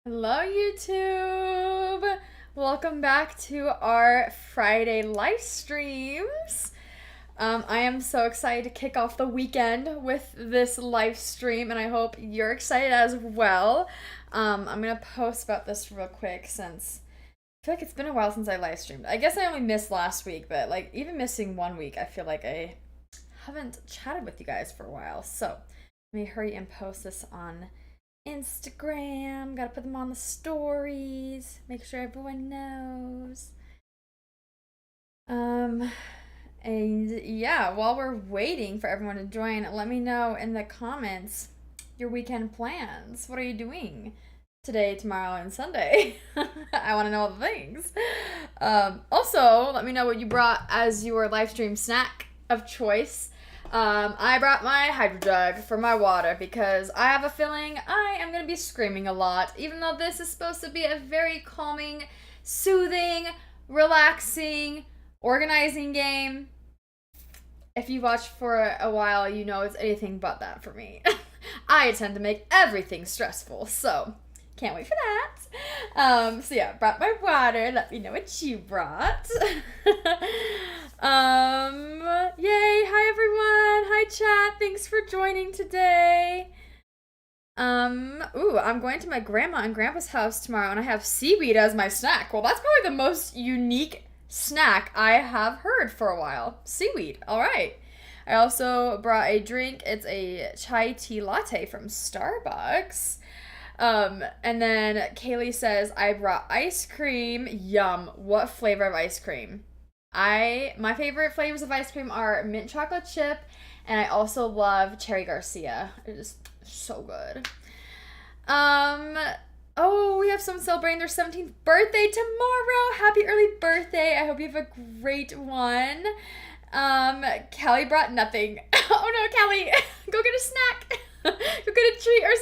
Hello, YouTube! Welcome back to our Friday live streams. I am so excited to kick off the weekend with this live stream, and I hope you're excited as well. I'm gonna post about this real quick since I feel like it's been a while since I live streamed. I guess I only missed last week, but like even missing 1 week, I feel like I haven't chatted with you guys for a while. So let me hurry and post this on Instagram. Gotta put them on the stories. Make sure everyone knows. And yeah, while we're waiting for everyone to join, let me know in the comments your weekend plans. What are you doing today, tomorrow, and Sunday? I want to know all the things. Also, let me know what you brought as your live stream snack of choice. I brought my hydro jug for my water because I have a feeling I am going to be screaming a lot, even though this is supposed to be a very calming, soothing, relaxing, organizing game. If you watched for a while, you know it's anything but that for me. I tend to make everything stressful, so can't wait for that. So yeah, brought my water. Let me know what you brought. Yay, hi everyone. Hi chat. Thanks for joining today. I'm going to my grandma and grandpa's house tomorrow and I have seaweed as my snack. Well, that's probably the most unique snack I have heard for a while. Seaweed. All right. I also brought a drink. It's a chai tea latte from Starbucks. And then Kaylee says, I brought ice cream. Yum. What flavor of ice cream? My favorite flavors of ice cream are mint chocolate chip, and I also love Cherry Garcia. It is so good. Oh, we have someone celebrating their 17th birthday tomorrow. Happy early birthday. I hope you have a great one. Callie brought nothing. Oh no, Callie, go get a snack. Go get a treat or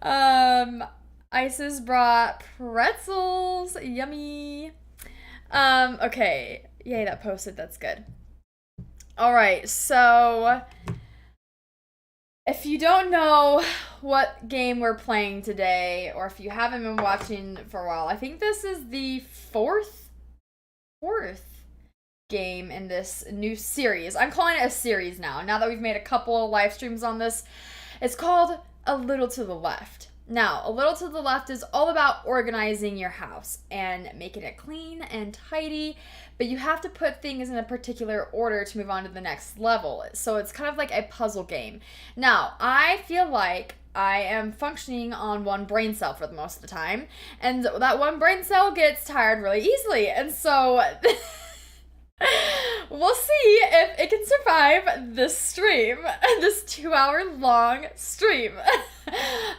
something. Isis brought pretzels. Yummy. Okay. Yay, that posted. That's good. All right, so if you don't know what game we're playing today, or if you haven't been watching for a while, I think this is the fourth game in this new series. I'm calling it a series now that we've made a couple of live streams on this. It's called A Little to the Left. Now, A Little to the Left is all about organizing your house and making it clean and tidy, but you have to put things in a particular order to move on to the next level. So it's kind of like a puzzle game. Now, I feel like I am functioning on one brain cell for the most of the time, and that one brain cell gets tired really easily, and so we'll see if it can survive this stream, this 2-hour long stream.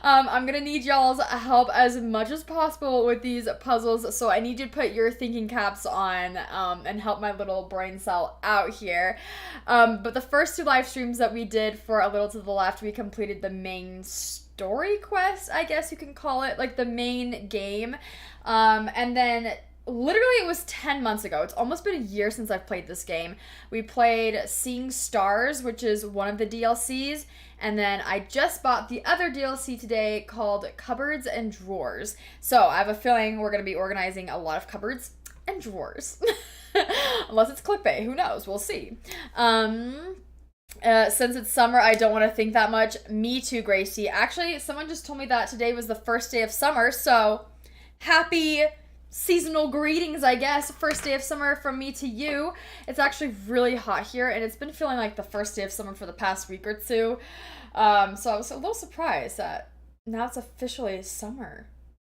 I'm gonna need y'all's help as much as possible with these puzzles, so I need you to put your thinking caps on and help my little brain cell out here. But the first two live streams that we did for A Little to the Left, we completed the main story quest, I guess you can call it, like the main game. And then literally, it was 10 months ago. It's almost been a year since I've played this game. We played Seeing Stars, which is one of the DLCs, and then I just bought the other DLC today called Cupboards and Drawers. So I have a feeling we're going to be organizing a lot of cupboards and drawers. Unless it's clickbait. Who knows? We'll see. Since it's summer, I don't want to think that much. Me too, Gracie. Actually, someone just told me that today was the first day of summer, so happy seasonal greetings, I guess. First day of summer from me to you. It's actually really hot here, and it's been feeling like the first day of summer for the past week or two. So I was a little surprised that now it's officially summer.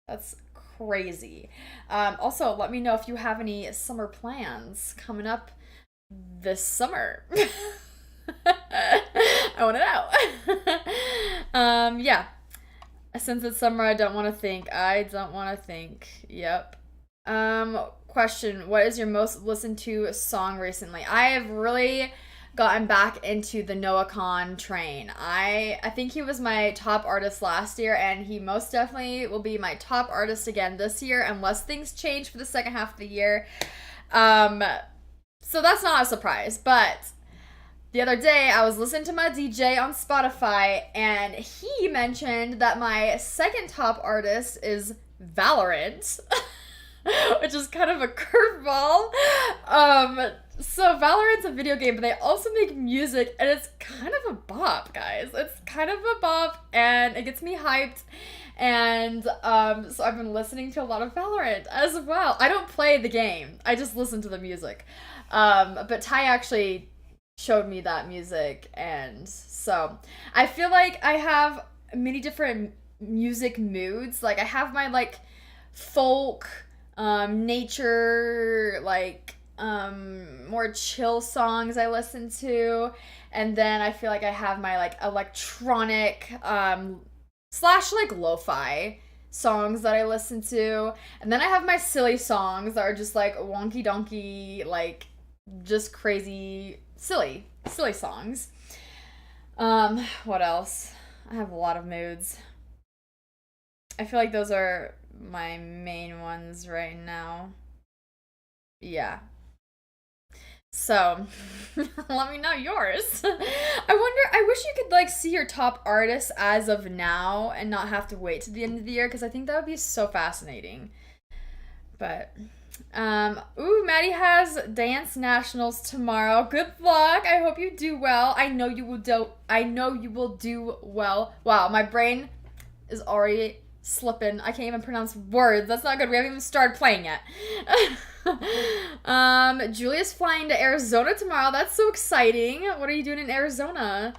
That's crazy. Also, let me know if you have any summer plans coming up this summer. I want to know. Yeah. Since it's summer, I don't want to think. Yep. Question, what is your most listened to song recently? I have really gotten back into the Noah Kahan train. I think he was my top artist last year, and he most definitely will be my top artist again this year, unless things change for the second half of the year. So that's not a surprise, but the other day I was listening to my DJ on Spotify, and he mentioned that my second top artist is Valorant, which is kind of a curveball. So Valorant's a video game, but they also make music, and it's kind of a bop, guys. It's kind of a bop, and it gets me hyped. And so I've been listening to a lot of Valorant as well. I don't play the game. I just listen to the music. But Ty actually showed me that music, and so I feel like I have many different music moods. Like I have my like folk, nature, like more chill songs I listen to, and then I feel like I have my like electronic slash like lo-fi songs that I listen to, and then I have my silly songs that are just like wonky donkey, like just crazy silly songs. What else? I have a lot of moods. I feel like those are my main ones right now. Yeah. So, let me know yours. I wish you could like see your top artists as of now and not have to wait to the end of the year, because I think that would be so fascinating. But, Maddie has dance nationals tomorrow. Good luck. I hope you do well. I know you will do well. Wow, my brain is already slipping. I can't even pronounce words. That's not good. We haven't even started playing yet. Julia's flying to Arizona tomorrow. That's so exciting. What are you doing in Arizona?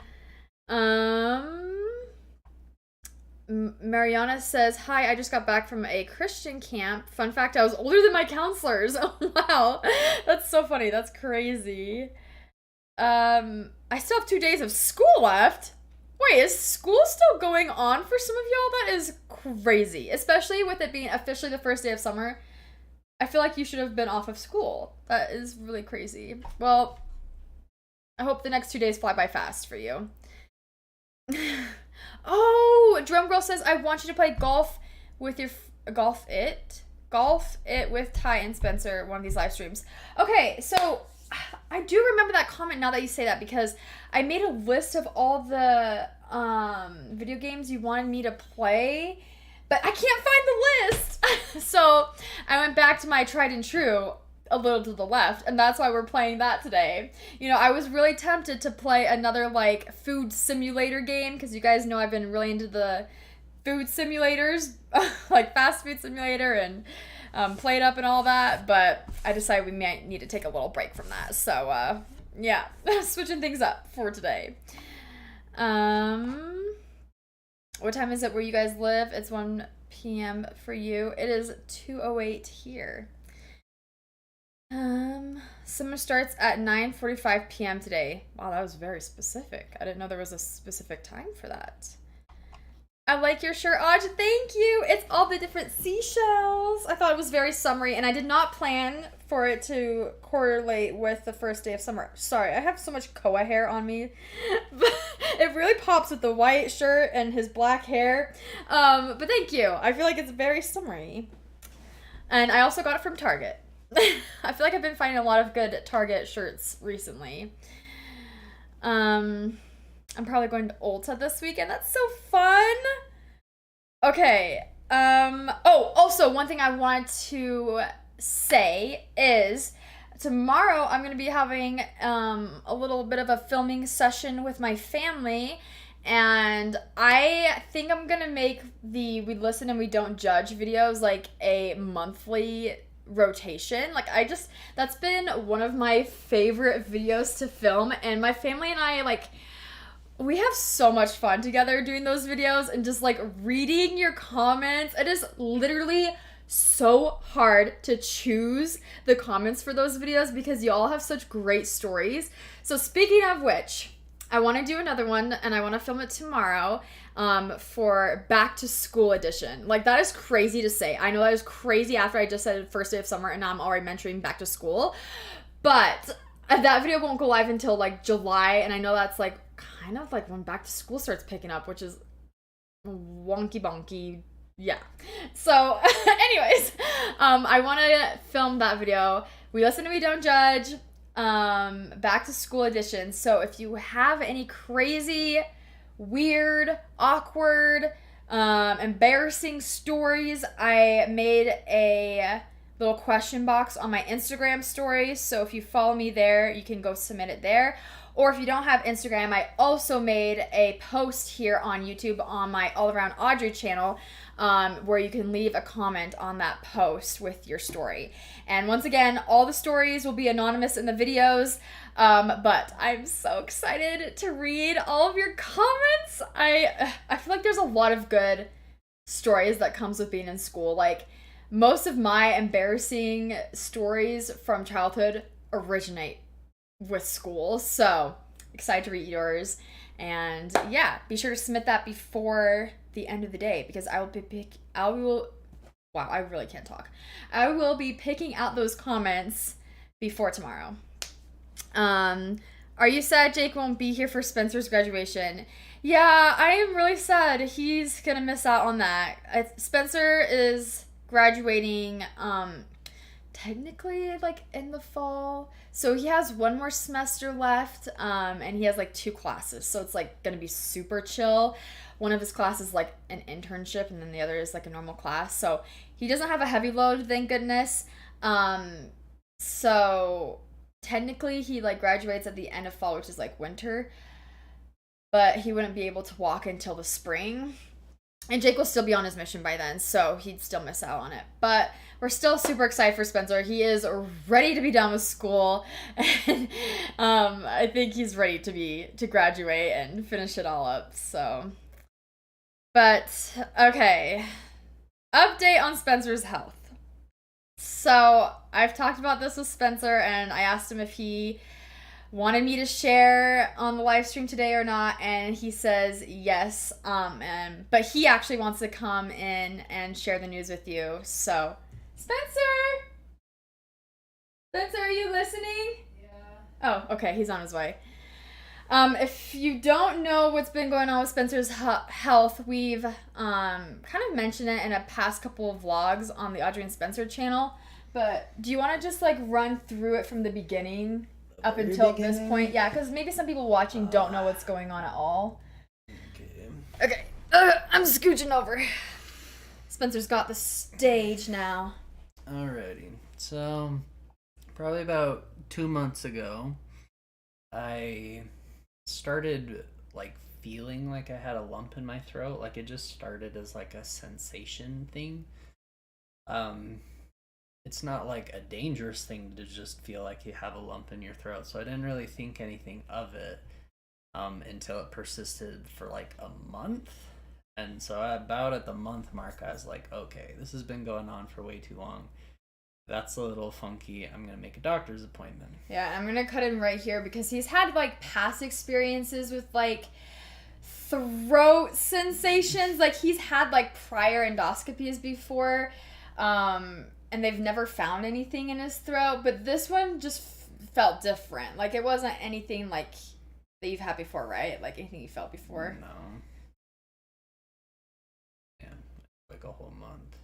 Mariana says, hi, I just got back from a Christian camp. Fun fact, I was older than my counselors. Oh, wow. That's so funny. That's crazy. I still have 2 days of school left. Wait, is school still going on for some of y'all? That is crazy. Especially with it being officially the first day of summer. I feel like you should have been off of school. That is really crazy. Well, I hope the next 2 days fly by fast for you. Oh, Drum Girl says, I want you to play golf with your... Golf it with Ty and Spencer, one of these live streams. Okay, so I do remember that comment now that you say that, because I made a list of all the video games you wanted me to play, but I can't find the list. So I went back to my tried and true a little to the left, and that's why we're playing that today. You know, I was really tempted to play another like food simulator game, because you guys know I've been really into the food simulators, like fast food simulator and Play It Up and all that, but I decided we might need to take a little break from that. So yeah, switching things up for today. What time is it where you guys live? It's 1 p.m. for you. It is 2:08 here. Summer starts at 9:45 p.m. today. Wow, that was very specific. I didn't know there was a specific time for that. I like your shirt, Audrey. Thank you. It's all the different seashells. I thought it was very summery, and I did not plan for it to correlate with the first day of summer. Sorry, I have so much koa hair on me. It really pops with the white shirt and his black hair. But thank you. I feel like it's very summery. And I also got it from Target. I feel like I've been finding a lot of good Target shirts recently. I'm probably going to Ulta this weekend. That's so fun. Okay. Oh, also one thing I wanted to say is tomorrow I'm going to be having a little bit of a filming session with my family, and I think I'm going to make the We Listen and We Don't Judge videos like a monthly rotation. Like that's been one of my favorite videos to film, and my family and I, like, we have so much fun together doing those videos and just like reading your comments. It is literally so hard to choose the comments for those videos because you all have such great stories. So speaking of which, I want to do another one, and I want to film it tomorrow for back to school edition. Like, that is crazy to say. I know that is crazy after I just said first day of summer and now I'm already mentioning back to school. But that video won't go live until like July, and I know that's like kind of like when back to school starts picking up, which is wonky bonky. Yeah. So anyways, I want to film that video. We Listen and We Don't Judge. back to school edition. So if you have any crazy, weird, awkward, embarrassing stories, I made a little question box on my Instagram story. So if you follow me there, you can go submit it there. Or if you don't have Instagram, I also made a post here on YouTube on my AllAroundAudrey channel, where you can leave a comment on that post with your story. And once again, all the stories will be anonymous in the videos, but I'm so excited to read all of your comments. I feel like there's a lot of good stories that comes with being in school. Like, most of my embarrassing stories from childhood originate with school, so excited to read yours. And yeah, be sure to submit that before the end of the day, because I really can't talk. I will be picking out those comments before tomorrow. Are you sad Jake won't be here for Spencer's graduation? Yeah, I am really sad. He's gonna miss out on that. Spencer is graduating technically like in the fall, so he has one more semester left, and he has like 2 classes, so it's like gonna be super chill. One of his classes is like an internship, and then the other is like a normal class, so he doesn't have a heavy load, thank goodness. So technically he like graduates at the end of fall, which is like winter, but he wouldn't be able to walk until the spring. And Jake will still be on his mission by then, so he'd still miss out on it. But we're still super excited for Spencer. He is ready to be done with school, and I think he's ready to graduate and finish it all up. So, but okay, update on Spencer's health. So I've talked about this with Spencer, and I asked him if he wanted me to share on the live stream today or not, and he says yes, but he actually wants to come in and share the news with you. So Spencer, are you listening? Yeah. Oh, okay, he's on his way. If you don't know what's been going on with Spencer's health, we've kind of mentioned it in a past couple of vlogs on the Audrey and Spencer channel, but do you want to just like run through it from the beginning up until this point? Yeah, because maybe some people watching don't know what's going on at all. Okay. I'm scooching over. Spencer's got the stage now. Alrighty. So, probably about 2 months ago, I started like feeling like I had a lump in my throat. Like, it just started as like a sensation thing. It's not like a dangerous thing to just feel like you have a lump in your throat, so I didn't really think anything of it until it persisted for like a month. And so about at the month mark, I was like, okay, this has been going on for way too long. That's a little funky. I'm going to make a doctor's appointment. Yeah, I'm going to cut in right here because he's had like past experiences with like throat sensations. Like, he's had like prior endoscopies before, and they've never found anything in his throat, but this one just felt different. Like, it wasn't anything like that you've had before, right? Like, anything you felt before? No. Yeah, like a whole month.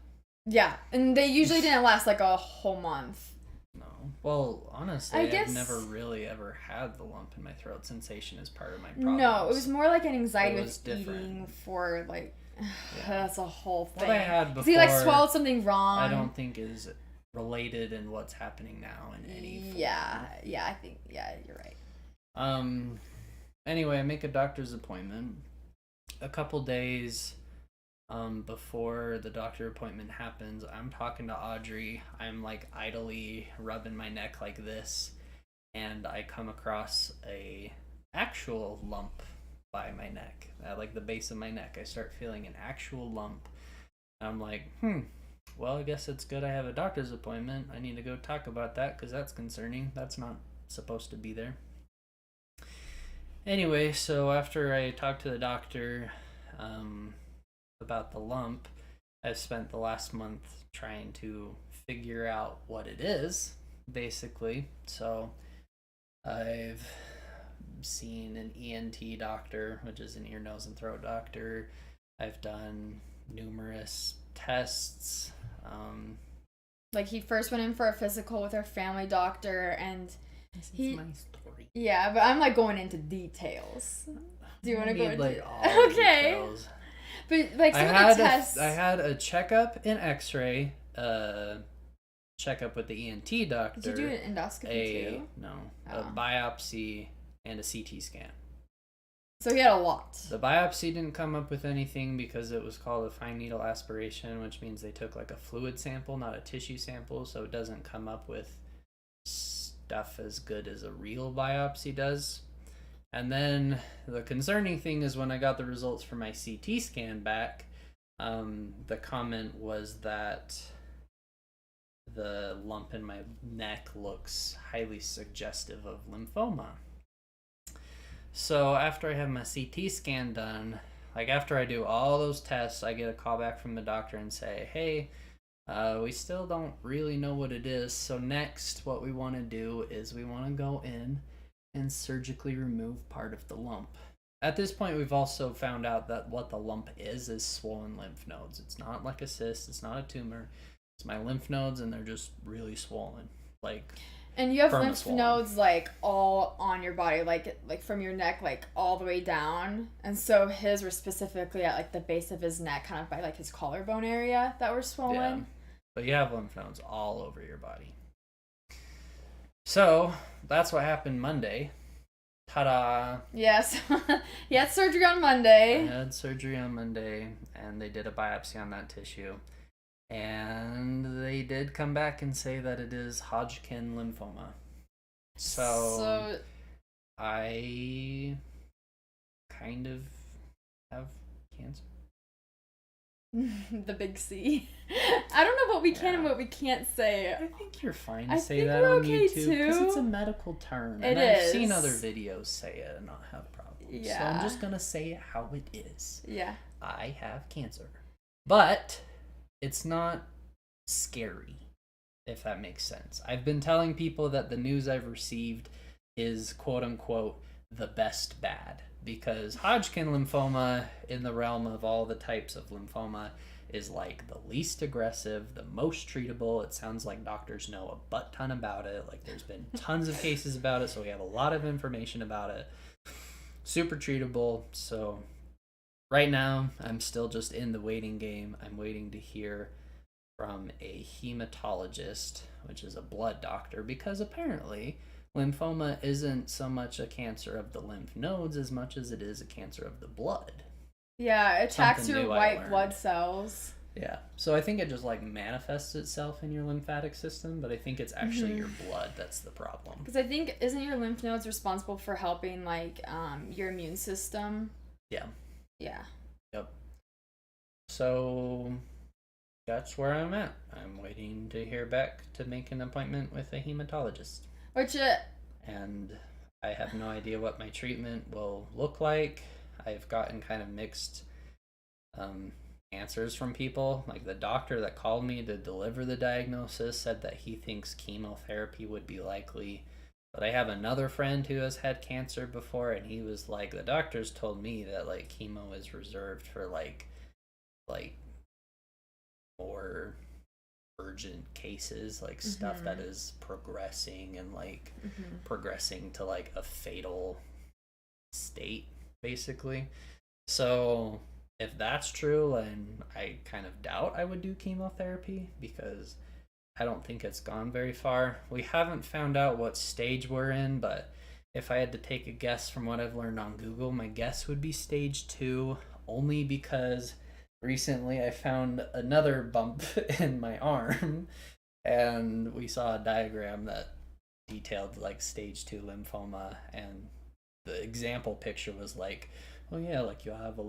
Yeah, and they usually didn't last like a whole month. No. Well, honestly, I've never really ever had the lump in my throat sensation as part of my problem. No, it was more like an anxiety with eating for like... Yeah. That's a whole thing. What I had before, he like swallowed something wrong. I don't think is related in what's happening now in any form. Yeah, I think, yeah, you're right. Anyway, I make a doctor's appointment a couple days before the doctor appointment happens. I'm talking to Audrey. I'm like idly rubbing my neck like this, and I come across a actual lump by my neck, at like the base of my neck. I start feeling an actual lump. I'm like, well, I guess it's good I have a doctor's appointment. I need to go talk about that because that's concerning. That's not supposed to be there. Anyway, so after I talked to the doctor about the lump, I've spent the last month trying to figure out what it is, basically. So I've seen an ENT doctor, which is an ear, nose, and throat doctor. I've done numerous tests. Like, he first went in for a physical with our family doctor, and This is my story. Yeah, but I'm like going into details. Do you want to go into like all okay? Details. But like some of the tests. I had a checkup in X-ray. Checkup with the ENT doctor. Did you do an endoscopy too? No, a biopsy and a CT scan. So he had a lot. The biopsy didn't come up with anything because it was called a fine needle aspiration, which means they took like a fluid sample, not a tissue sample, so it doesn't come up with stuff as good as a real biopsy does. And then the concerning thing is when I got the results for my CT scan back, the comment was that the lump in my neck looks highly suggestive of lymphoma. So after I have my CT scan done, like after I do all those tests, I get a call back from the doctor and say, hey, we still don't really know what it is. So next, what we want to do is we want to go in and surgically remove part of the lump. At this point, we've also found out that what the lump is swollen lymph nodes. It's not like a cyst. It's not a tumor. It's my lymph nodes, and they're just really swollen, like. And you have lymph nodes like all on your body, like from your neck, like all the way down. And so his were specifically at like the base of his neck, kind of by like his collarbone area that were swollen. Yeah. But you have lymph nodes all over your body. So that's what happened Monday. Ta-da! Yes, he had surgery on Monday. I had surgery on Monday, and they did a biopsy on that tissue. And they did come back and say that it is Hodgkin lymphoma. So I kind of have cancer. The big C. I don't know what we can and what we can't say. I think you're fine to say that on YouTube because it's a medical term. And I've seen other videos say it and not have problems. Yeah. So I'm just going to say it how it is. Yeah. I have cancer. But it's not scary, if that makes sense. I've been telling people that the news I've received is quote-unquote the best bad, because Hodgkin lymphoma, in the realm of all the types of lymphoma, is like the least aggressive, the most treatable. It sounds like doctors know a butt ton about it. Like there's been tons of cases about it, so we have a lot of information about it. Super treatable. So right now, I'm still just in the waiting game. I'm waiting to hear from a hematologist, which is a blood doctor, because apparently lymphoma isn't so much a cancer of the lymph nodes as much as it is a cancer of the blood. Yeah, it attacks your white blood cells. Yeah, so I think it just like manifests itself in your lymphatic system, but I think it's actually your blood that's the problem. Because I think, isn't your lymph nodes responsible for helping like your immune system? Yeah. Yeah. Yep. So that's where I'm at. I'm waiting to hear back to make an appointment with a hematologist. And I have no idea what my treatment will look like. I've gotten kind of mixed answers from people. Like the doctor that called me to deliver the diagnosis said that he thinks chemotherapy would be likely. But I have another friend who has had cancer before, and he was like, the doctors told me that like chemo is reserved for like more urgent cases, like stuff that is progressing and like progressing to like a fatal state, basically. So if that's true, and I kind of doubt I would do chemotherapy because I don't think it's gone very far. We haven't found out what stage we're in, but if I had to take a guess from what I've learned on Google, my guess would be stage 2, only because recently I found another bump in my arm, and we saw a diagram that detailed like stage 2 lymphoma, and the example picture was like, oh yeah, like you have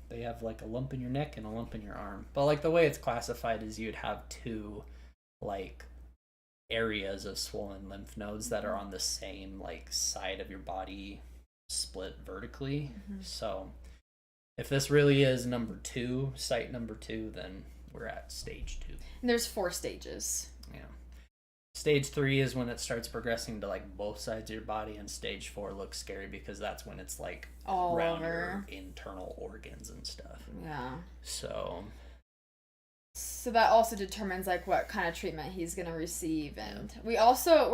they have like a lump in your neck and a lump in your arm. But like the way it's classified is you'd have 2 like areas of swollen lymph nodes that are on the same like side of your body, split vertically. So if this really is site number 2, then we're at stage 2. And there's 4 stages. Yeah. Stage 3 is when it starts progressing to like both sides of your body, and stage 4 looks scary because that's when it's like all around over your internal organs and stuff. Yeah. So that also determines like what kind of treatment he's gonna receive, and we're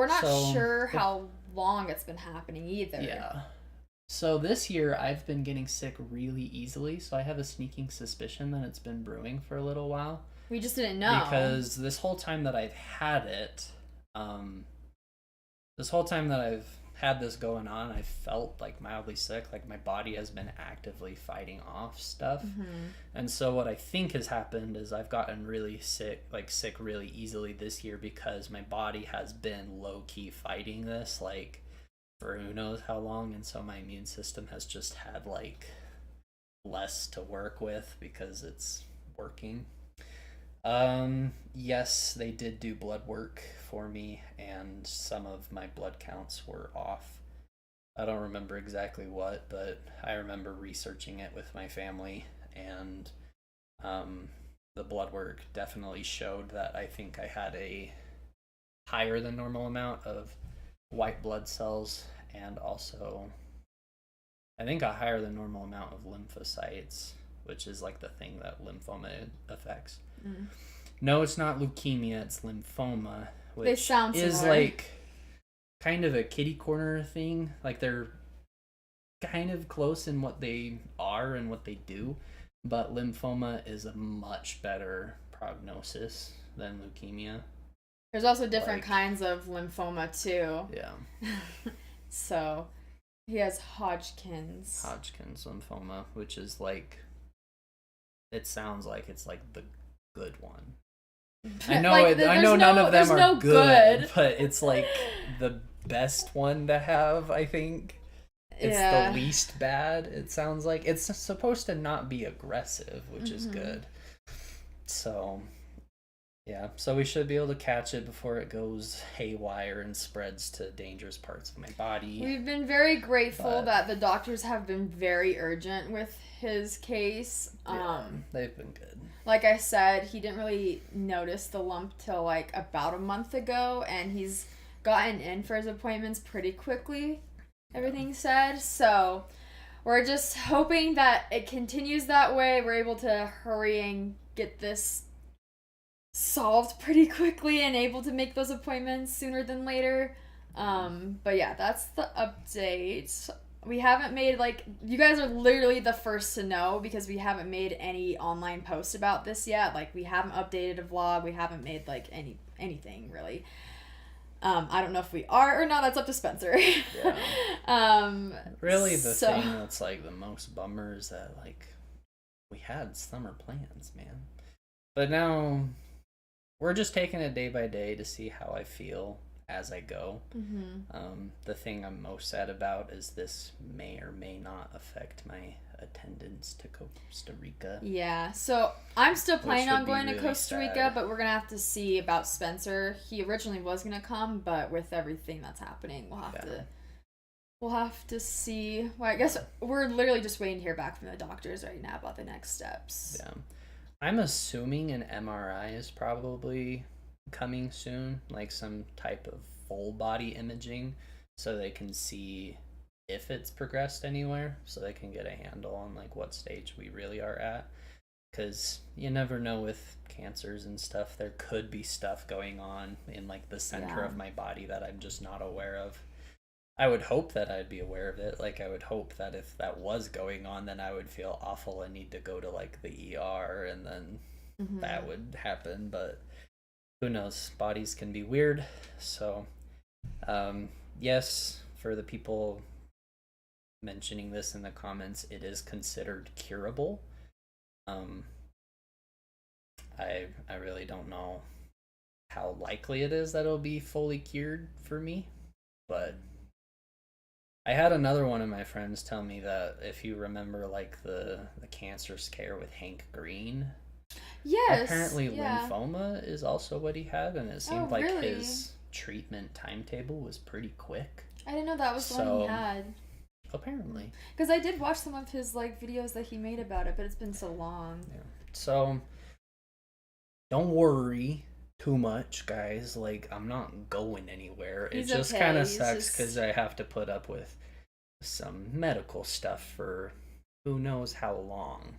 not sure how long it's been happening either. Yeah. So this year I've been getting sick really easily, so I have a sneaking suspicion that it's been brewing for a little while. We just didn't know. Because this whole time that I've had it, this whole time that I've had this going on, I felt like mildly sick, like my body has been actively fighting off stuff. And so what I think has happened is I've gotten really sick really easily this year because my body has been low-key fighting this like for who knows how long, and so my immune system has just had like less to work with because it's working. Yes, they did do blood work for me, and some of my blood counts were off. I don't remember exactly what, but I remember researching it with my family, and the blood work definitely showed that I think I had a higher than normal amount of white blood cells, and also I think a higher than normal amount of lymphocytes, which is like the thing that lymphoma affects. No, it's not leukemia, it's lymphoma, which they sound is similar. like kind of a kitty corner thing. Like they're kind of close in what they are and what they do, but lymphoma is a much better prognosis than leukemia. There's also different kinds of lymphoma too. Yeah. So he has Hodgkin's lymphoma, which is like, it sounds like it's like the good one. I know like, I know none of them are good, but it's like the best one to have, I think. It's the least bad, it sounds like. It's supposed to not be aggressive, which is good. So, yeah. So we should be able to catch it before it goes haywire and spreads to dangerous parts of my body. We've been very grateful that the doctors have been very urgent with his case. Yeah, they've been good. Like I said, he didn't really notice the lump till like about a month ago, and he's gotten in for his appointments pretty quickly, everything said. So we're just hoping that it continues that way. We're able to hurry and get this solved pretty quickly and able to make those appointments sooner than later. But yeah, that's the update. We haven't made, like, you guys are literally the first to know because we haven't made any online posts about this yet. Like, we haven't updated a vlog. We haven't made, like, anything, really. I don't know if we are or not. That's up to Spencer. Yeah. Really, the thing that's, like, the most bummer is that, like, we had summer plans, man. But now we're just taking it day by day to see how I feel as I go. The thing I'm most sad about is this may or may not affect my attendance to Costa Rica. Yeah, so I'm still planning on going to Costa Rica, but we're gonna have to see about Spencer. He originally was gonna come, but with everything that's happening, we'll have to see. Well, I guess we're literally just waiting to hear back from the doctors right now about the next steps. Yeah, I'm assuming an MRI is probably coming soon, like some type of full body imaging, so they can see if it's progressed anywhere, so they can get a handle on like what stage we really are at, because you never know with cancers and stuff. There could be stuff going on in like the center of my body that I'm just not aware of. I would hope that I'd be aware of it. Like, I would hope that if that was going on, then I would feel awful and need to go to like the ER, and then that would happen. But who knows? Bodies can be weird. So, yes, for the people mentioning this in the comments, it is considered curable. I really don't know how likely it is that it'll be fully cured for me, but I had another one of my friends tell me that if you remember like the cancer scare with Hank Green, apparently lymphoma is also what he had, and it seemed like his treatment timetable was pretty quick. I didn't know that was the one he had. Apparently. Because I did watch some of his like videos that he made about it, but it's been so long. Yeah. So don't worry too much, guys. Like, I'm not going anywhere. It just kind of sucks because I have to put up with some medical stuff for who knows how long,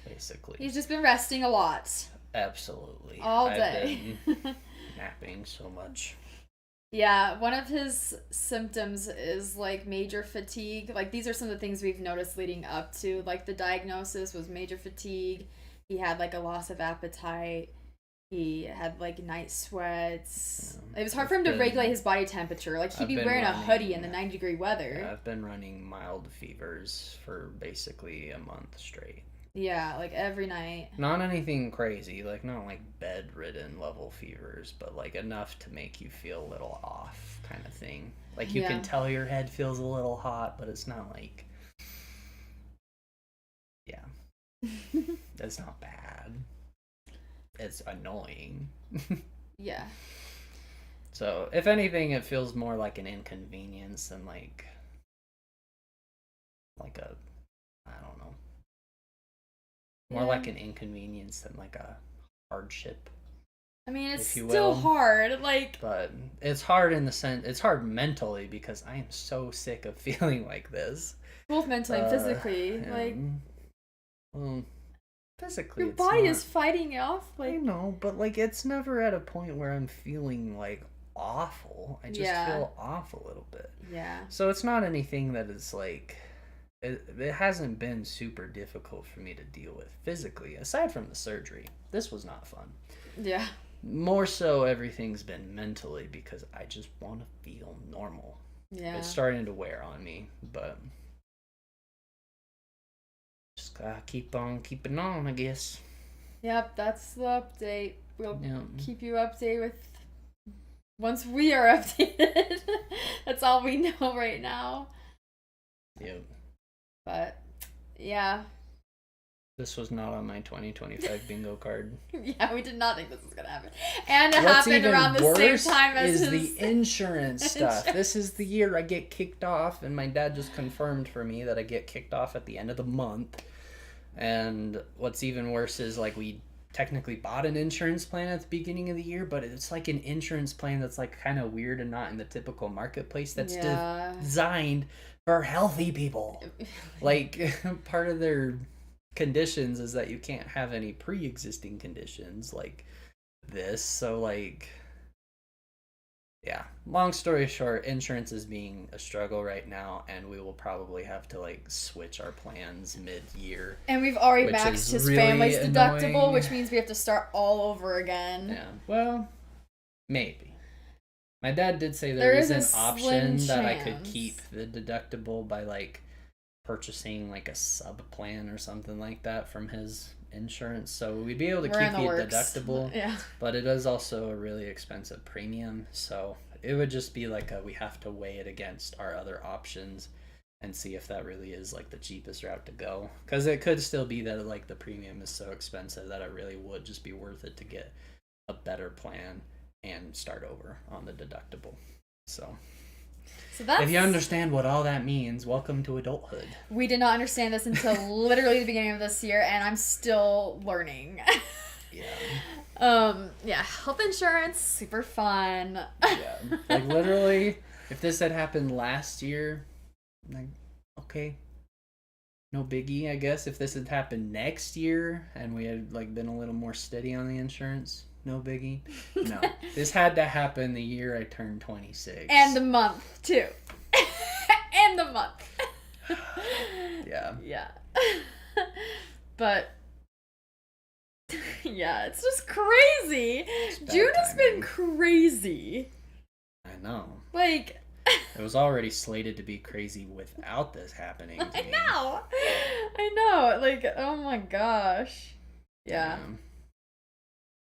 basically. He's just been resting a lot. Absolutely. All day. I've been napping so much. Yeah, one of his symptoms is like major fatigue. Like these are some of the things we've noticed leading up to like the diagnosis was major fatigue. He had like a loss of appetite. He had like night sweats. It was hard for him to regulate his body temperature. Like he'd be wearing a hoodie in the 90-degree weather. Yeah, I've been running mild fevers for basically a month straight. Yeah, like every night. Not anything crazy, like not like bedridden level fevers, but like enough to make you feel a little off kind of thing. Like you can tell your head feels a little hot, but it's not like, yeah, that's not bad. It's annoying. Yeah. So if anything, it feels more like an inconvenience than like a, I don't know. More like an inconvenience than like a hardship. I mean, it's still hard, like... But it's hard in the sense... It's hard mentally because I am so sick of feeling like this. Both mentally and physically, like... Well, physically, your body is fighting off, like... I know, but like, it's never at a point where I'm feeling like awful. I just feel off a little bit. Yeah. So it's not anything that is like... It hasn't been super difficult for me to deal with physically, aside from the surgery. This was not fun. Yeah. More so, everything's been mentally because I just want to feel normal. Yeah. It's starting to wear on me, but just gotta keep on keeping on, I guess. Yep, that's the update. We'll keep you updated with once we are updated. That's all we know right now. Yep. But, yeah. This was not on my 2025 bingo card. Yeah, we did not think this was going to happen. And it happened around the same time as his... the insurance stuff. This is the year I get kicked off, and my dad just confirmed for me that I get kicked off at the end of the month. And what's even worse is, like, we technically bought an insurance plan at the beginning of the year, but it's like an insurance plan that's, like, kind of weird and not in the typical marketplace that's designed for healthy people. Like, part of their conditions is that you can't have any pre-existing conditions like this. So, like, yeah, long story short, insurance is being a struggle right now, and we will probably have to, like, switch our plans mid-year. And we've already maxed his family's deductible, which means we have to start all over again. Yeah, well, maybe. My dad did say there is an option that I could keep the deductible by, like, purchasing, like, a sub-plan or something like that from his insurance. So we'd be able to keep the deductible, but it is also a really expensive premium. So it would just be like we have to weigh it against our other options and see if that really is, like, the cheapest route to go. Because it could still be that, like, the premium is so expensive that it really would just be worth it to get a better plan and start over on the deductible. So that's... If you understand what all that means, welcome to adulthood. We did not understand this until literally the beginning of this year, and I'm still learning. Yeah, health insurance, super fun. Yeah, like, literally, if this had happened last year, like, okay, no biggie, I guess. If this had happened next year and we had, like, been a little more steady on the insurance, no biggie. No. This had to happen the year I turned 26. And the month, too. And the month. Yeah. Yeah. But, yeah, it's just crazy. June has been crazy. I know. Like... It was already slated to be crazy without this happening. I know. Like, oh my gosh. Yeah.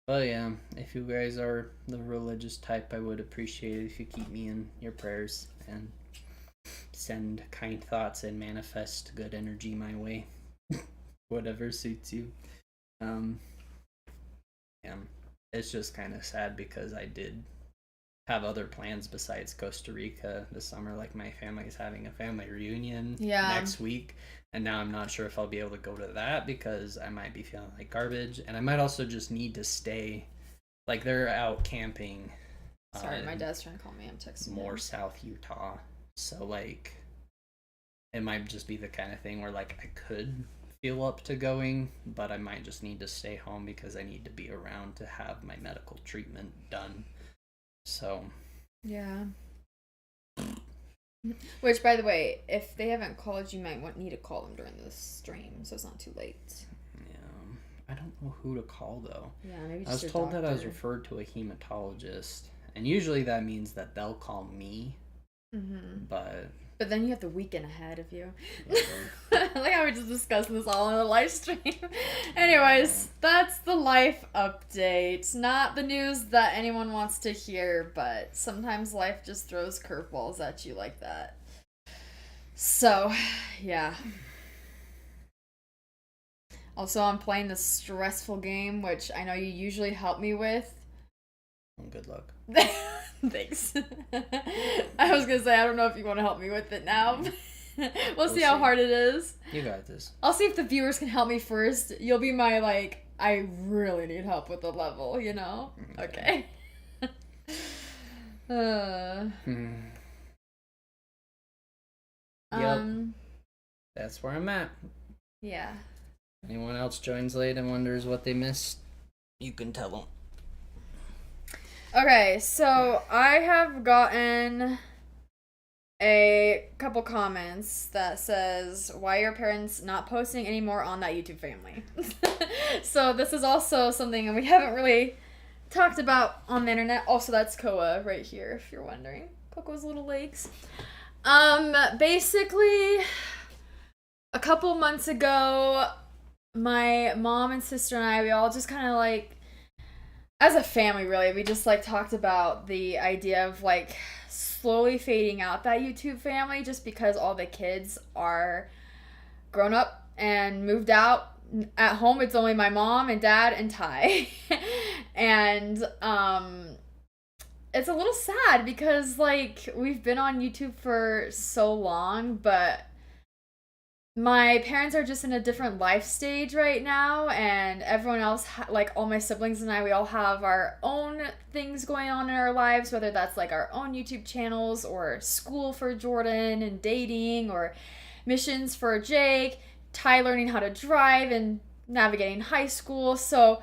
But yeah, if you guys are the religious type, I would appreciate it if you keep me in your prayers and send kind thoughts and manifest good energy my way. Whatever suits you. Yeah, it's just kind of sad because I did have other plans besides Costa Rica this summer. Like, my family's having a family reunion next week, and now I'm not sure if I'll be able to go to that because I might be feeling like garbage, and I might also just need to stay. Like, they're out camping. Sorry, my dad's trying to call me. I'm texting more South Utah, so, like, it might just be the kind of thing where, like, I could feel up to going, but I might just need to stay home because I need to be around to have my medical treatment done. So, Yeah. Which, by the way, if they haven't called, you might need to call them during this stream, so it's not too late. Yeah. I don't know who to call, though. Yeah, maybe I just was told that I was referred to a hematologist, and usually that means that they'll call me. Mm-hmm. But then you have the weekend ahead of you. Yeah. Like how we just discussed this all in the live stream. Anyways, that's the life update. Not the news that anyone wants to hear, but sometimes life just throws curveballs at you like that. So, yeah. Also, I'm playing this stressful game, which I know you usually help me with. Good luck. Thanks. I was gonna say, I don't know if you want to help me with it now. We'll see how hard it is. You got this. I'll see if the viewers can help me first. You'll be my, like, I really need help with the level, you know? Okay. Yep. That's where I'm at. Yeah. Anyone else joins late and wonders what they missed, you can tell them. Okay, so I have gotten a couple comments that says, why are your parents not posting anymore on that YouTube family? So this is also something we haven't really talked about on the internet. Also, that's Koa right here, if you're wondering. Coco's little legs. Basically, a couple months ago, my mom and sister and I, we all just kind of like, as a family, really, we just, like, talked about the idea of, like, slowly fading out that YouTube family just because all the kids are grown up and moved out. At home, it's only my mom and dad and Ty. And, it's a little sad because, like, we've been on YouTube for so long, but my parents are just in a different life stage right now, and everyone else, like all my siblings and I, we all have our own things going on in our lives, whether that's like our own YouTube channels or school for Jordan and dating or missions for Jake, Ty learning how to drive and navigating high school. So,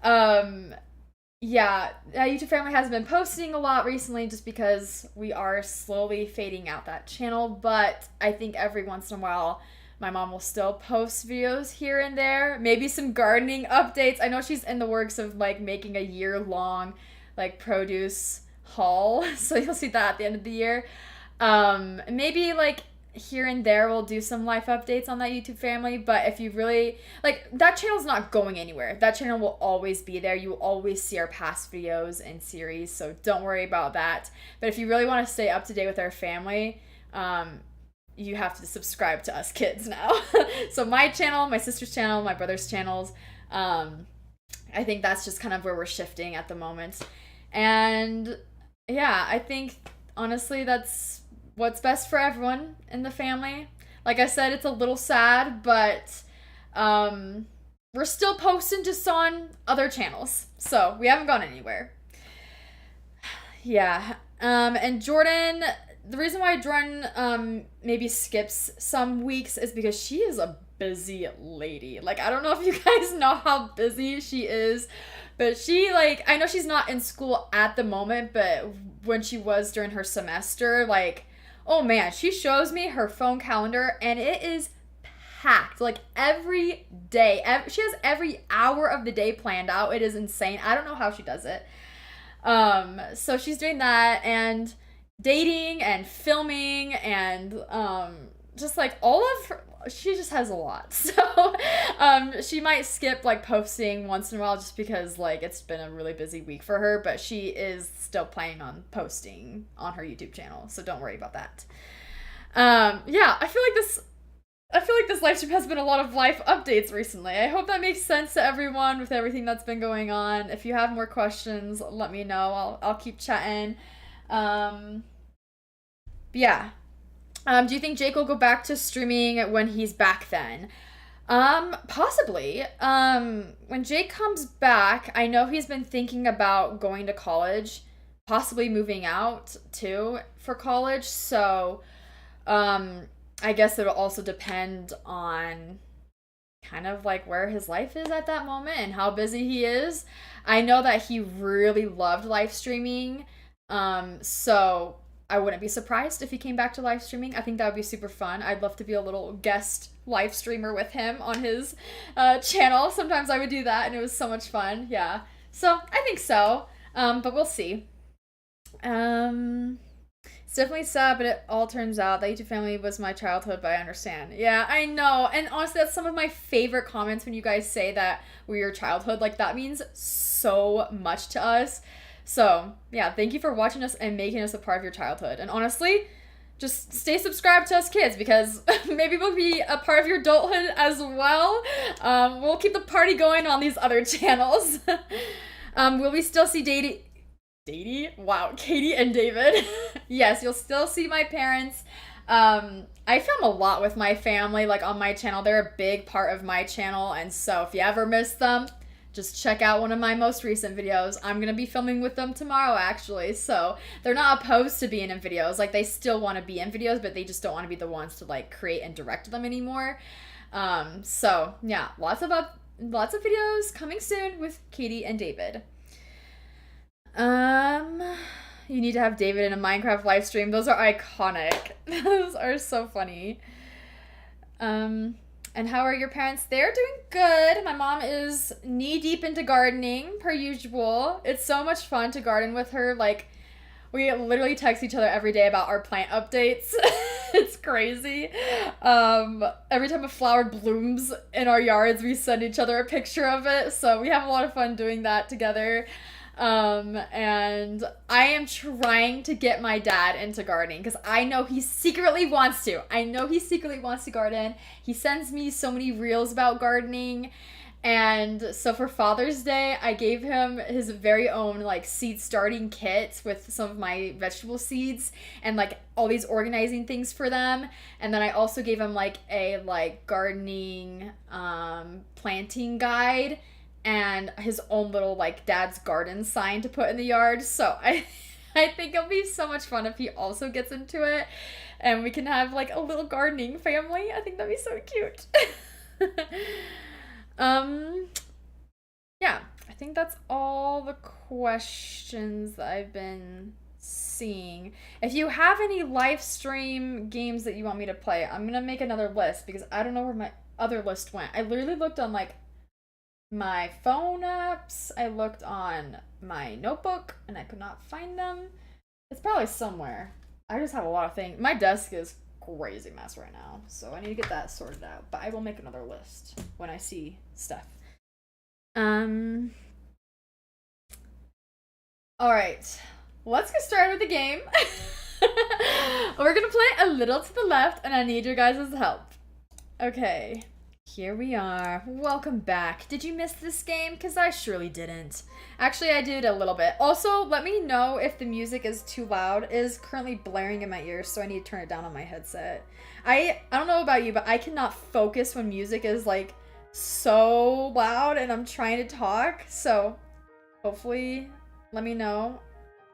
yeah, that YouTube family has been posting a lot recently just because we are slowly fading out that channel, but I think every once in a while my mom will still post videos here and there. Maybe some gardening updates. I know she's in the works of, like, making a year-long, like, produce haul. So you'll see that at the end of the year. Maybe, like, here and there we'll do some life updates on that YouTube family. But if you really... Like, that channel's not going anywhere. That channel will always be there. You will always see our past videos and series. So don't worry about that. But if you really want to stay up to date with our family... you have to subscribe to us kids now. So my channel, my sister's channel, my brother's channels, I think that's just kind of where we're shifting at the moment. And yeah, I think honestly that's what's best for everyone in the family. Like I said, it's a little sad, but we're still posting just on other channels. So we haven't gone anywhere. Yeah. And Jordan... The reason why Jordan maybe skips some weeks is because she is a busy lady. Like, I don't know if you guys know how busy she is, but she, like, I know she's not in school at the moment, but when she was during her semester, like, oh man, she shows me her phone calendar and it is packed. Like, every day. She has every hour of the day planned out. It is insane. I don't know how she does it. So she's doing that, and dating and filming and just like all of her, she just has a lot. So she might skip like posting once in a while just because like it's been a really busy week for her, but she is still planning on posting on her YouTube channel, so don't worry about that. Yeah, I feel like this live stream has been a lot of life updates recently. I hope that makes sense to everyone with everything that's been going on. If you have more questions, let me know. I'll keep chatting. Yeah. Do you think Jake will go back to streaming when he's back then? Possibly. When Jake comes back, I know he's been thinking about going to college, possibly moving out too for college. So, I guess it'll also depend on kind of like where his life is at that moment and how busy he is. I know that he really loved live streaming So I wouldn't be surprised if he came back to live streaming. I think that would be super fun. I'd love to be a little guest live streamer with him on his channel. Sometimes I would do that, and it was so much fun. Yeah. So I think so. But we'll see. It's definitely sad, but it all turns out that YouTube family was my childhood, but I understand. Yeah, I know. And honestly, that's some of my favorite comments when you guys say that we're your childhood. Like, that means so much to us. So, yeah, thank you for watching us and making us a part of your childhood. And honestly, just stay subscribed to us kids, because maybe we'll be a part of your adulthood as well. We'll keep the party going on these other channels. Will we still see Wow, Katie and David. Yes, you'll still see my parents. I film a lot with my family, like, on my channel. They're a big part of my channel, and so if you ever miss them, just check out one of my most recent videos. I'm gonna be filming with them tomorrow, actually, so they're not opposed to being in videos. Like, they still want to be in videos, but they just don't want to be the ones to, like, create and direct them anymore. So, yeah, lots of videos coming soon with Katie and David. You need to have David in a Minecraft live stream. Those are iconic. Those are so funny. And how are your parents? They're doing good. My mom is knee-deep into gardening, per usual. It's so much fun to garden with her. Like, we literally text each other every day about our plant updates. It's crazy. Every time a flower blooms in our yards, we send each other a picture of it. So we have a lot of fun doing that together. And I am trying to get my dad into gardening because I know he secretly wants to. I know he secretly wants to garden. He sends me so many reels about gardening. And so for Father's Day, I gave him his very own, like, seed starting kit with some of my vegetable seeds and, like, all these organizing things for them. And then I also gave him, like, a, like, gardening, planting guide and his own little, like, dad's garden sign to put in the yard. So I think it'll be so much fun if he also gets into it and we can have, like, a little gardening family. I think that'd be so cute. Yeah, I think that's all the questions that I've been seeing. If you have any live stream games that you want me to play, I'm gonna make another list because I don't know where my other list went. I literally looked on, like, my phone apps, I looked on my notebook, and I could not find them. It's probably somewhere. I just have a lot of things. My desk is crazy mess right now, so I need to get that sorted out. But I will make another list when I see stuff. Alright, let's get started with the game. We're gonna play a little to the left, and I need your guys' help. Okay, here we are. Welcome back. Did you miss this game? Because I surely didn't. Actually, I did a little bit. Also, let me know if the music is too loud. It is currently blaring in my ears, so I need to turn it down on my headset. I don't know about you, but I cannot focus when music is, like, so loud and I'm trying to talk. So hopefully let me know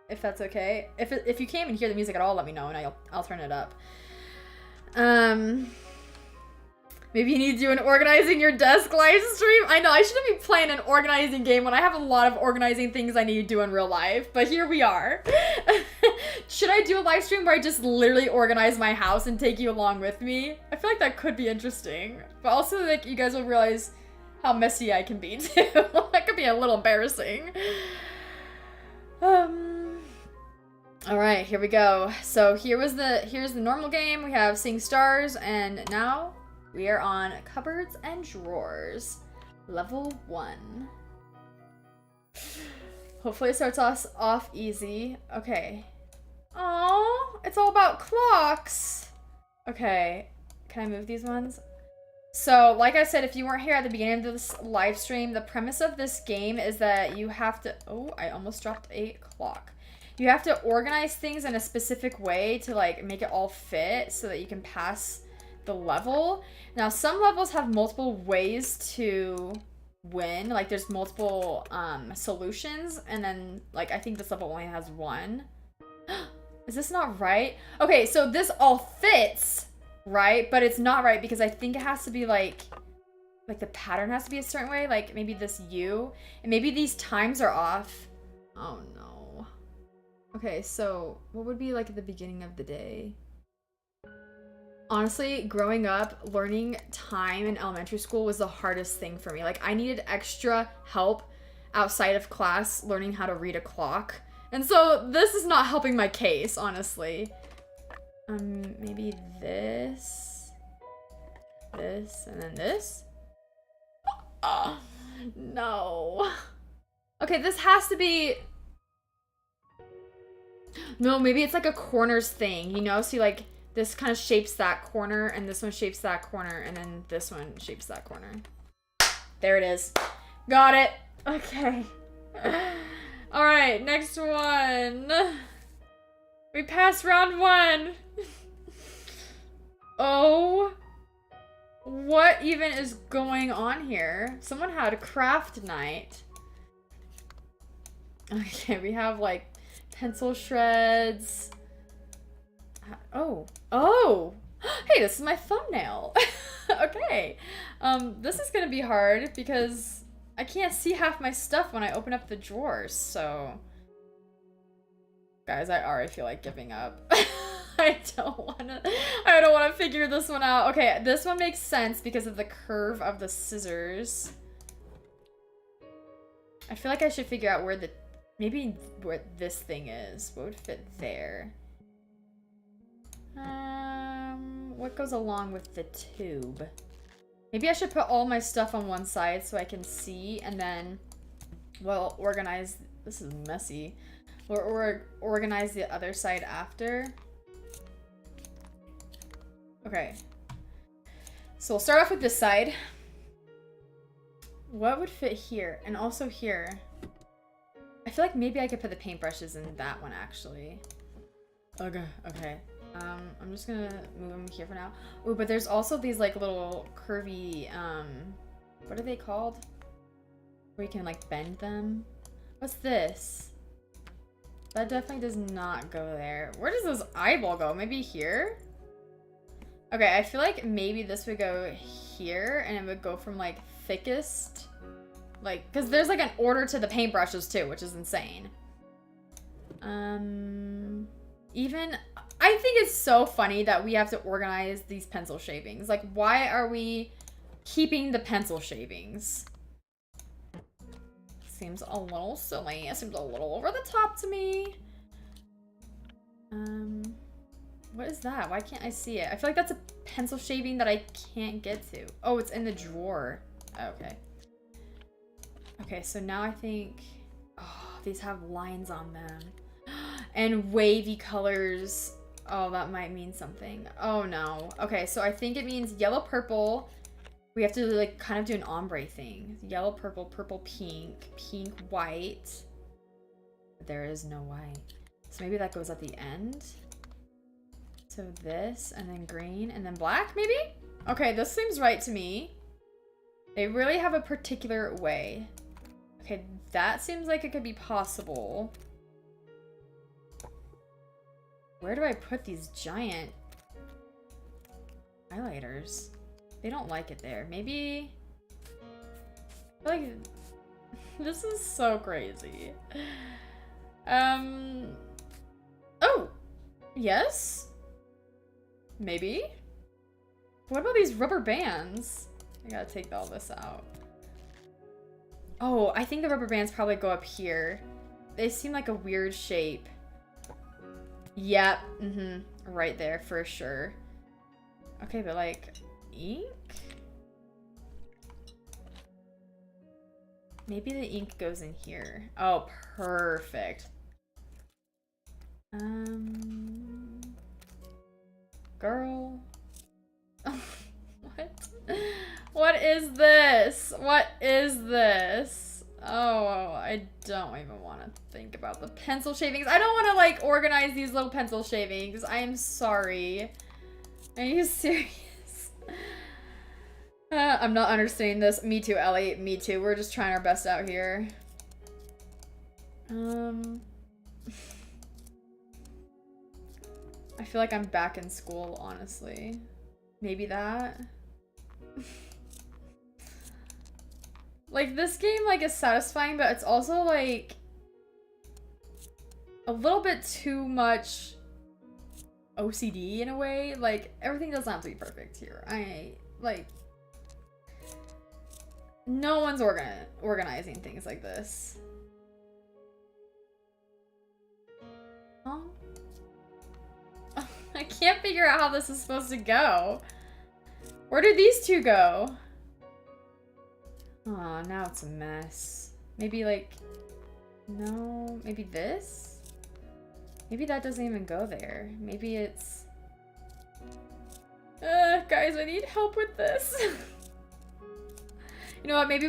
if that's okay. If you can't even hear the music at all, let me know and I'll turn it up. Maybe you need to do an organizing your desk live stream. I know, I shouldn't be playing an organizing game when I have a lot of organizing things I need to do in real life, but here we are. Should I do a live stream where I just literally organize my house and take you along with me? I feel like that could be interesting, but also, like, you guys will realize how messy I can be too. That could be a little embarrassing. All right, here we go. So here's the normal game. We have Seeing Stars, and now we are on Cupboards and Drawers, level 1. Hopefully it starts us off easy. Okay. Oh, it's all about clocks. Okay, can I move these ones? So, like I said, if you weren't here at the beginning of this live stream, the premise of this game is that you have to... Oh, I almost dropped a clock. You have to organize things in a specific way to, like, make it all fit so that you can pass the level. Now, some levels have multiple ways to win. Like, there's multiple solutions, and then, like, I think this level only has one. Is this not right? Okay, so this all fits, right? But it's not right because I think it has to be, like the pattern has to be a certain way. Like, maybe this U, and maybe these times are off. Oh, no. Okay, so what would be like at the beginning of the day? Honestly, growing up, learning time in elementary school was the hardest thing for me. Like, I needed extra help outside of class learning how to read a clock. And so this is not helping my case, honestly. Maybe this, and then this. Oh, no. Okay, this has to be... No, maybe it's like a corners thing, you know? See, like, this kind of shapes that corner, and this one shapes that corner, and then this one shapes that corner. There it is. Got it. Okay. Alright, next one. We passed round 1. Oh. What even is going on here? Someone had craft night. Okay, we have like pencil shreds. Oh. Oh! Hey, this is my thumbnail. Okay. This is gonna be hard because I can't see half my stuff when I open up the drawers, so... Guys, I already feel like giving up. I don't wanna figure this one out. Okay, this one makes sense because of the curve of the scissors. I feel like I should figure out where the... Maybe where this thing is. What would fit there? What goes along with the tube? Maybe I should put all my stuff on one side so I can see, and then we'll organize... This is messy. We'll organize the other side after. Okay. So we'll start off with this side. What would fit here? And also here. I feel like maybe I could put the paintbrushes in that one, actually. Okay, okay. I'm just gonna move them here for now. Ooh, but there's also these, like, little curvy, what are they called? Where you can, like, bend them. What's this? That definitely does not go there. Where does this eyeball go? Maybe here? Okay, I feel like maybe this would go here, and it would go from, like, thickest. Like, because there's, like, an order to the paintbrushes, too, which is insane. Even... I think it's so funny that we have to organize these pencil shavings. Like, why are we keeping the pencil shavings? Seems a little silly. It seems a little over the top to me. What is that? Why can't I see it? I feel like that's a pencil shaving that I can't get to. Oh, it's in the drawer. Okay. Okay, so now I think... Oh, these have lines on them. And wavy colors. Oh, that might mean something. Oh, no. Okay, so I think it means yellow, purple. We have to, like, kind of do an ombre thing. Yellow, purple, purple, pink, pink, white. There is no white. So maybe that goes at the end. So this, and then green, and then black, maybe? Okay, this seems right to me. They really have a particular way. Okay, that seems like it could be possible. Where do I put these giant highlighters? They don't like it there. Maybe... I feel like... This is so crazy. Oh! Yes? Maybe? What about these rubber bands? I gotta take all this out. Oh, I think the rubber bands probably go up here. They seem like a weird shape. Yep, right there for sure. Okay, but like, ink? Maybe the ink goes in here. Oh, perfect. Girl. What? What is this? What is this? Oh, I don't even want to think about the pencil shavings. I don't want to, like, organize these little pencil shavings. I am sorry. Are you serious? I'm not understanding this. Me too, Ellie. Me too. We're just trying our best out here. I feel like I'm back in school, honestly. Maybe that? Like, this game, like, is satisfying, but it's also, like... a little bit too much OCD in a way. Like, everything doesn't have to be perfect here. No one's organizing things like this. Huh? I can't figure out how this is supposed to go. Where did these two go? Aw, now it's a mess. Maybe like, no, maybe this? Maybe that doesn't even go there. Maybe it's... guys, I need help with this. You know what, maybe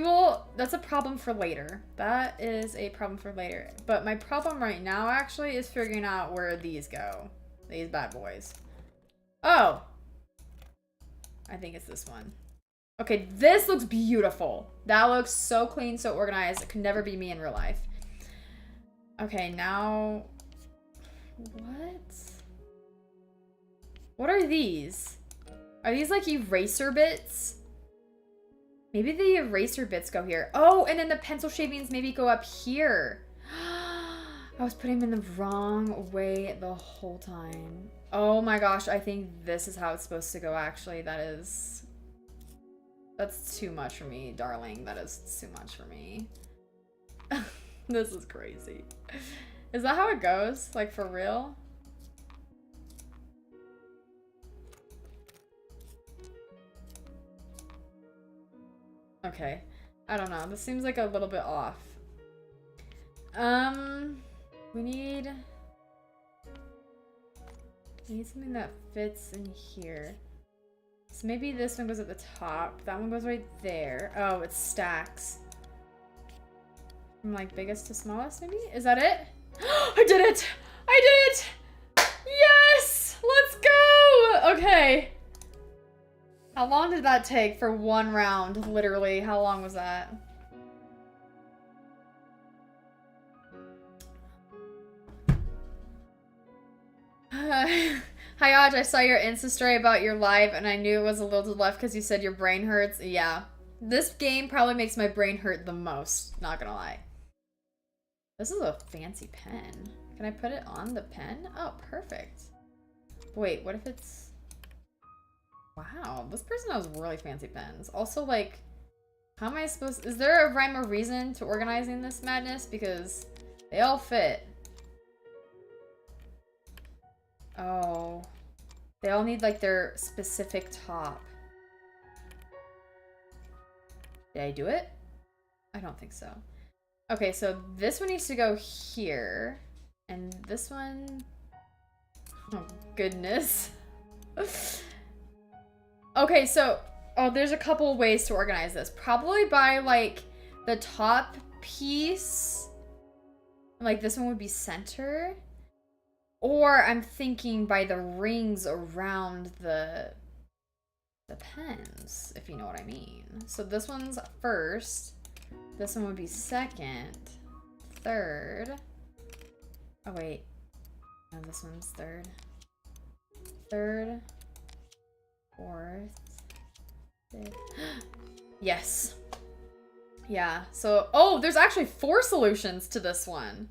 that's a problem for later. That is a problem for later. But my problem right now, actually, is figuring out where these go. These bad boys. Oh! I think it's this one. Okay, this looks beautiful. That looks so clean, so organized. It could never be me in real life. Okay, now... What? What are these? Are these like eraser bits? Maybe the eraser bits go here. Oh, and then the pencil shavings maybe go up here. I was putting them in the wrong way the whole time. Oh my gosh, I think this is how it's supposed to go, actually. That's too much for me, darling. That is too much for me. This is crazy. Is that how it goes? Like, for real? Okay. I don't know. This seems like a little bit off. We need something that fits in here. So maybe this one goes at the top. That one goes right there. Oh, it stacks. From like biggest to smallest, maybe? Is that it? I did it! I did it! Yes! Let's go! Okay. How long did that take for one round? Literally, how long was that? Hi, Audrey. I saw your Insta story about your live and I knew it was a little to the left because you said your brain hurts. Yeah. This game probably makes my brain hurt the most. Not gonna lie. This is a fancy pen. Can I put it on the pen? Oh, perfect. Wait, what if it's... Wow, this person has really fancy pens. Also, like, how am I supposed... Is there a rhyme or reason to organizing this madness? Because they all fit. Oh. They all need, like, their specific top. Did I do it? I don't think so. Okay, so this one needs to go here. And this one... Oh, goodness. Okay, so... Oh, there's a couple ways to organize this. Probably by, like, the top piece. Like, this one would be center. Or I'm thinking by the rings around the pens, if you know what I mean. So this one's first. This one would be second. Third. Oh, wait. No, this one's third. Third. Fourth. Fifth. Yes. Yeah, so... Oh, there's actually 4 solutions to this one.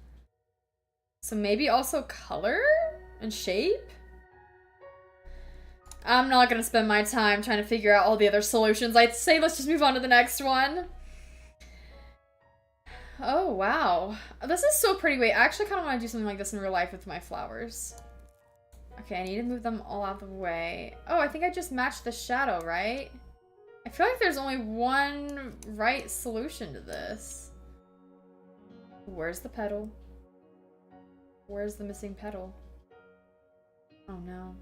So maybe also color and shape? I'm not gonna spend my time trying to figure out all the other solutions. I'd say let's just move on to the next one. Oh, wow. This is so pretty. Wait, I actually kind of want to do something like this in real life with my flowers. Okay, I need to move them all out of the way. Oh, I think I just matched the shadow, right? I feel like there's only one right solution to this. Where's the petal? Where's the missing petal? Oh no.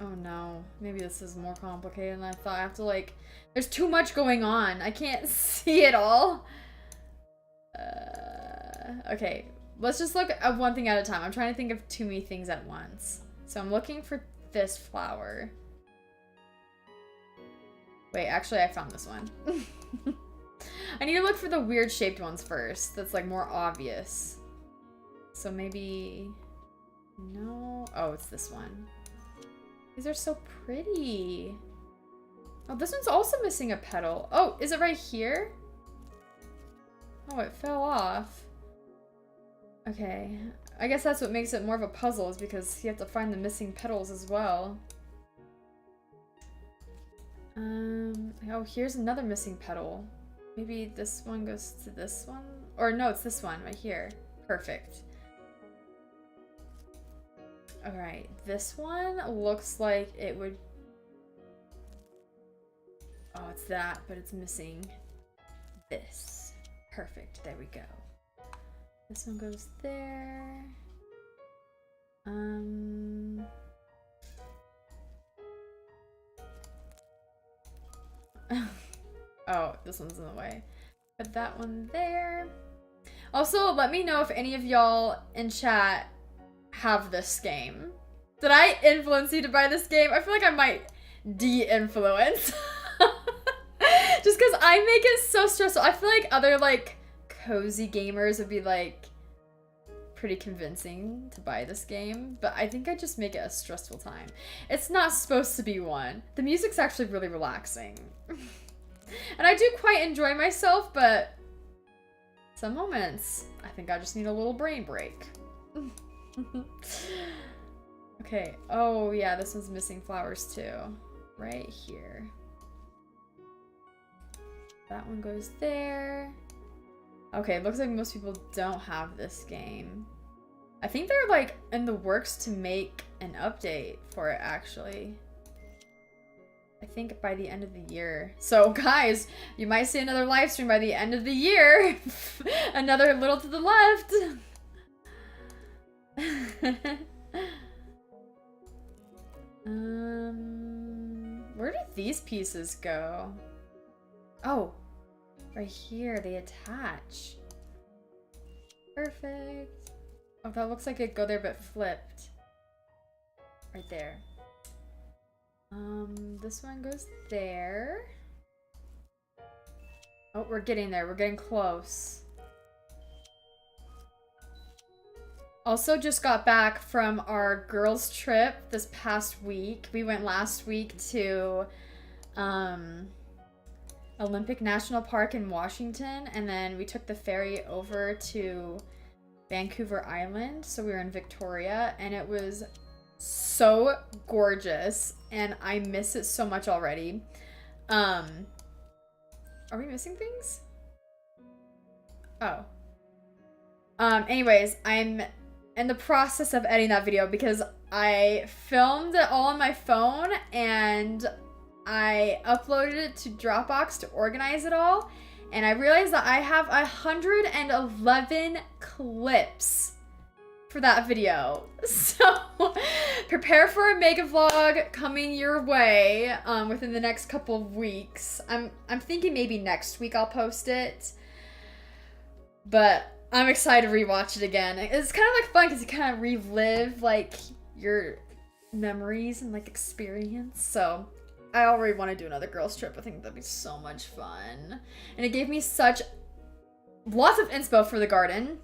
Oh no. Maybe this is more complicated than I thought. I have to like... There's too much going on. I can't see it all. Okay. Let's just look at one thing at a time. I'm trying to think of too many things at once. So I'm looking for this flower. Wait, actually I found this one. I need to look for the weird shaped ones first. That's like more obvious. So maybe... No. Oh, it's this one. These are so pretty. Oh, this one's also missing a petal. Oh, is it right here? Oh, it fell off. Okay. I guess that's what makes it more of a puzzle, is because you have to find the missing petals as well. Oh, here's another missing petal. Maybe this one goes to this one? Or no, it's this one right here. Perfect. Alright, this one looks like it would... Oh, it's that, but it's missing this. Perfect, there we go. This one goes there. Oh, this one's in the way. Put that one there. Also, let me know if any of y'all in chat have this game. Did I influence you to buy this game? I feel like I might de-influence. Just because I make it so stressful. I feel like other, like, cozy gamers would be, like, pretty convincing to buy this game. But I think I just make it a stressful time. It's not supposed to be one. The music's actually really relaxing. And I do quite enjoy myself, but some moments, I think I just need a little brain break. Okay. Oh, yeah, this one's missing flowers too. Right here. That one goes there. Okay, it looks like most people don't have this game. I think they're, like, in the works to make an update for it, actually. I think by the end of the year. So, guys, you might see another live stream by the end of the year. Another little to the left. Where did these pieces go? Oh, right here, they attach. Perfect. Oh, that looks like it'd go there but flipped. Right there. This one goes there. Oh, we're getting there. We're getting close. Also just got back from our girls' trip this past week. We went last week to Olympic National Park in Washington, and then we took the ferry over to Vancouver Island. So we were in Victoria, and it was so gorgeous, and I miss it so much already. Are we missing things? Oh. Anyways, I'm in the process of editing that video because I filmed it all on my phone and I uploaded it to Dropbox to organize it all, and I realized that I have 111 clips for that video. So prepare for a mega vlog coming your way within the next couple of weeks. I'm thinking maybe next week I'll post it, but I'm excited to rewatch it again. It's kind of like fun because you kind of relive like your memories and like experience. So I already want to do another girls trip. I think that'd be so much fun, and it gave me lots of inspo for the garden.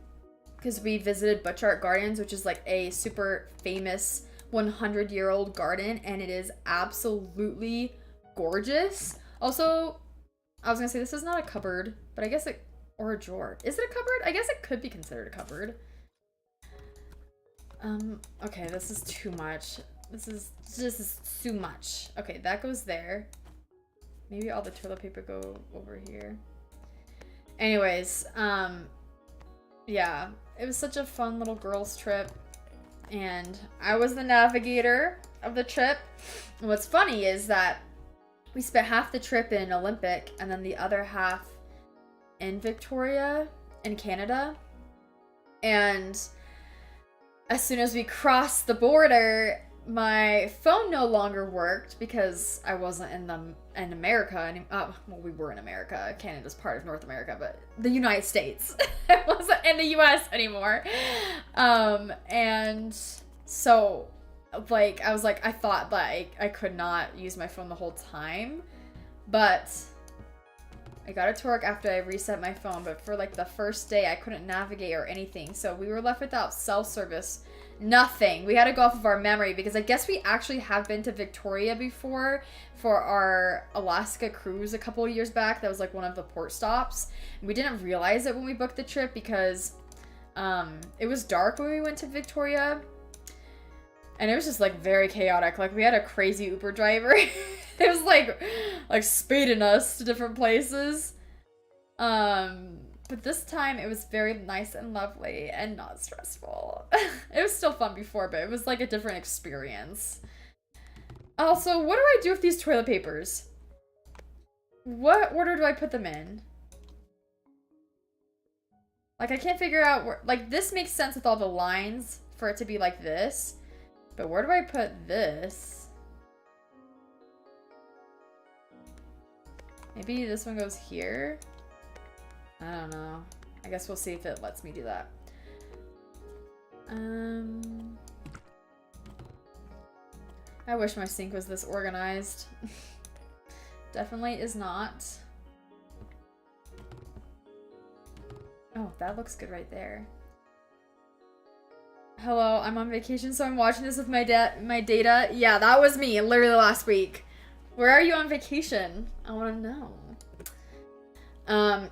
Because we visited Butch Art Gardens, which is like a super famous 100-year-old garden, and it is absolutely gorgeous. Also, I was gonna say this is not a cupboard, but I guess or a drawer. Is it a cupboard? I guess it could be considered a cupboard. Okay, this is too much. This is too much. Okay, that goes there. Maybe all the toilet paper go over here. Anyways, yeah, it was such a fun little girls trip, and I was the navigator of the trip. And what's funny is that we spent half the trip in Olympic and then the other half in Victoria in Canada. And as soon as we crossed the border, my phone no longer worked because I wasn't in America. Well, we were in America. Canada's part of North America, but the United States. I wasn't in the US anymore. And so, like, I was like, I thought that I could not use my phone the whole time, but I got it to work after I reset my phone. But for like the first day, I couldn't navigate or anything. So we were left without cell service Nothing. We had to go off of our memory because I guess we actually have been to Victoria before for our Alaska cruise a couple of years back. That was like one of the port stops. We didn't realize it when we booked the trip because it was dark when we went to Victoria. And it was just like very chaotic. Like we had a crazy Uber driver. It was like speeding us to different places. But this time it was very nice and lovely and not stressful. It was still fun before, but it was like a different experience. Also, what do I do with these toilet papers? What order do I put them in? Like, I can't figure out where, like, this makes sense with all the lines for it to be like this. But where do I put this? Maybe this one goes here? I don't know. I guess we'll see if it lets me do that. I wish my sink was this organized. Definitely is not. Oh, that looks good right there. Hello, I'm on vacation, so I'm watching this with my data. Yeah, that was me, literally last week. Where are you on vacation? I want to know.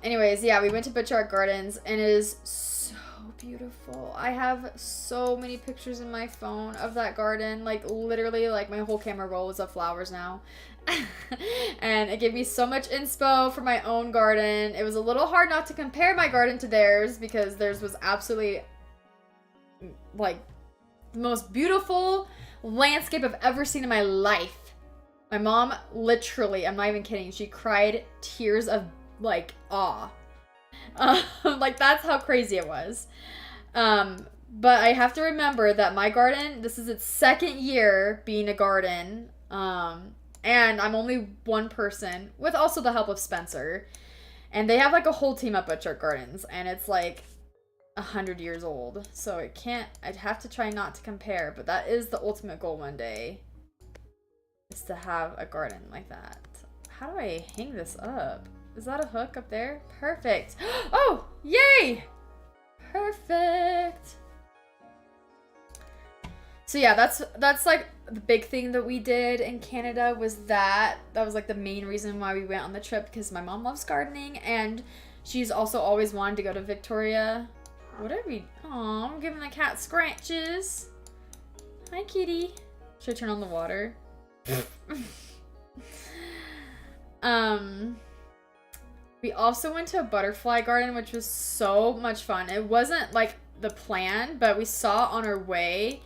Anyways, yeah, we went to Butchart Gardens, and it is so beautiful. I have so many pictures in my phone of that garden. Like, literally, like, my whole camera roll is of flowers now. And it gave me so much inspo for my own garden. It was a little hard not to compare my garden to theirs, because theirs was absolutely, like, the most beautiful landscape I've ever seen in my life. My mom, literally, I'm not even kidding, she cried tears of, like, awe. Like, that's how crazy it was. But I have to remember that my garden, this is its second year being a garden. And I'm only one person, with also the help of Spencer. And they have, like, a whole team up at Butchart Gardens. And it's, like, 100 years old. So it can't, I'd have to try not to compare. But that is the ultimate goal one day. Is to have a garden like that. How do I hang this up? Is that a hook up there? Perfect. Oh, yay! Perfect. So yeah, that's like the big thing that we did in Canada was that. That was like the main reason why we went on the trip, because my mom loves gardening and she's also always wanted to go to Victoria. What are we? Aw, I'm giving the cat scratches. Hi, kitty. Should I turn on the water? We also went to a butterfly garden, which was so much fun. It wasn't like the plan, but we saw on our way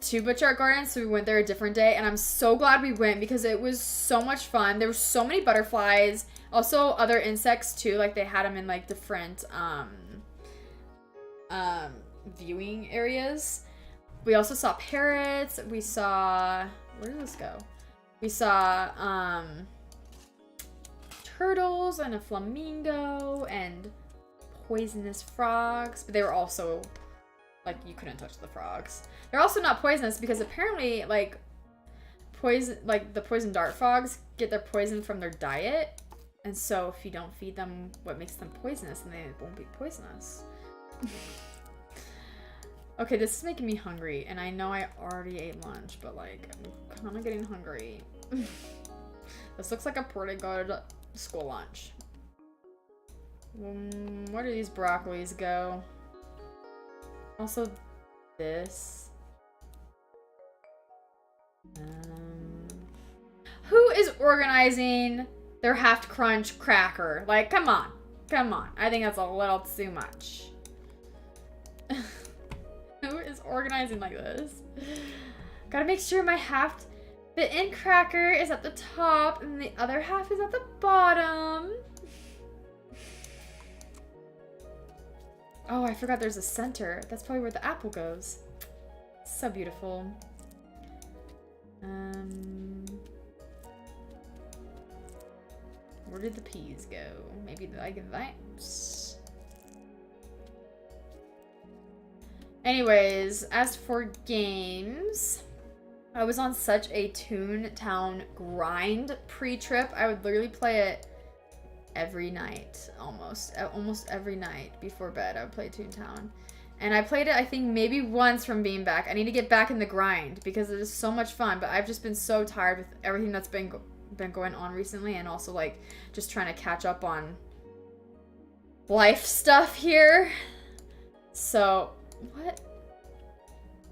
to Butchart Gardens, so we went there a different day, and I'm so glad we went because it was so much fun. There were so many butterflies, also other insects too, like they had them in like different viewing areas. We also saw parrots. We saw, where did this go? We saw turtles and a flamingo and poisonous frogs, but they were also, like, you couldn't touch the frogs. They're also not poisonous because apparently, like, the poison dart frogs get their poison from their diet, and so if you don't feed them what makes them poisonous, then they won't be poisonous. Okay, this is making me hungry, and I know I already ate lunch, but, like, I'm kind of getting hungry. This looks like a pretty good school lunch. Where do these broccolis go? Also, this. Who is organizing their half crunch cracker? Like, come on. Come on. I think that's a little too much. Who is organizing like this? Gotta make sure my half bitten cracker is at the top and the other half is at the bottom. Oh, I forgot there's a center. That's probably where the apple goes. So beautiful. Where did the peas go? Maybe like that. Anyways, as for games, I was on such a Toontown grind pre-trip. I would literally play it every night, almost every night before bed. I would play Toontown, And I played it, I think, maybe once from being back. I need to get back in the grind because it is so much fun. But I've just been so tired with everything that's been going on recently. And also, like, just trying to catch up on life stuff here. So, what?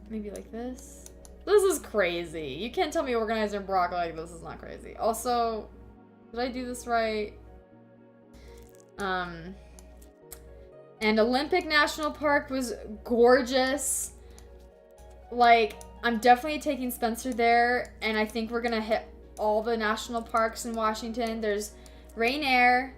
Maybe like this? This is crazy. You can't tell me organizing Brock like this is not crazy. Also, did I do this right? And Olympic National Park was gorgeous. Like, I'm definitely taking Spencer there, and I think we're gonna hit all the national parks in Washington. There's Rainier,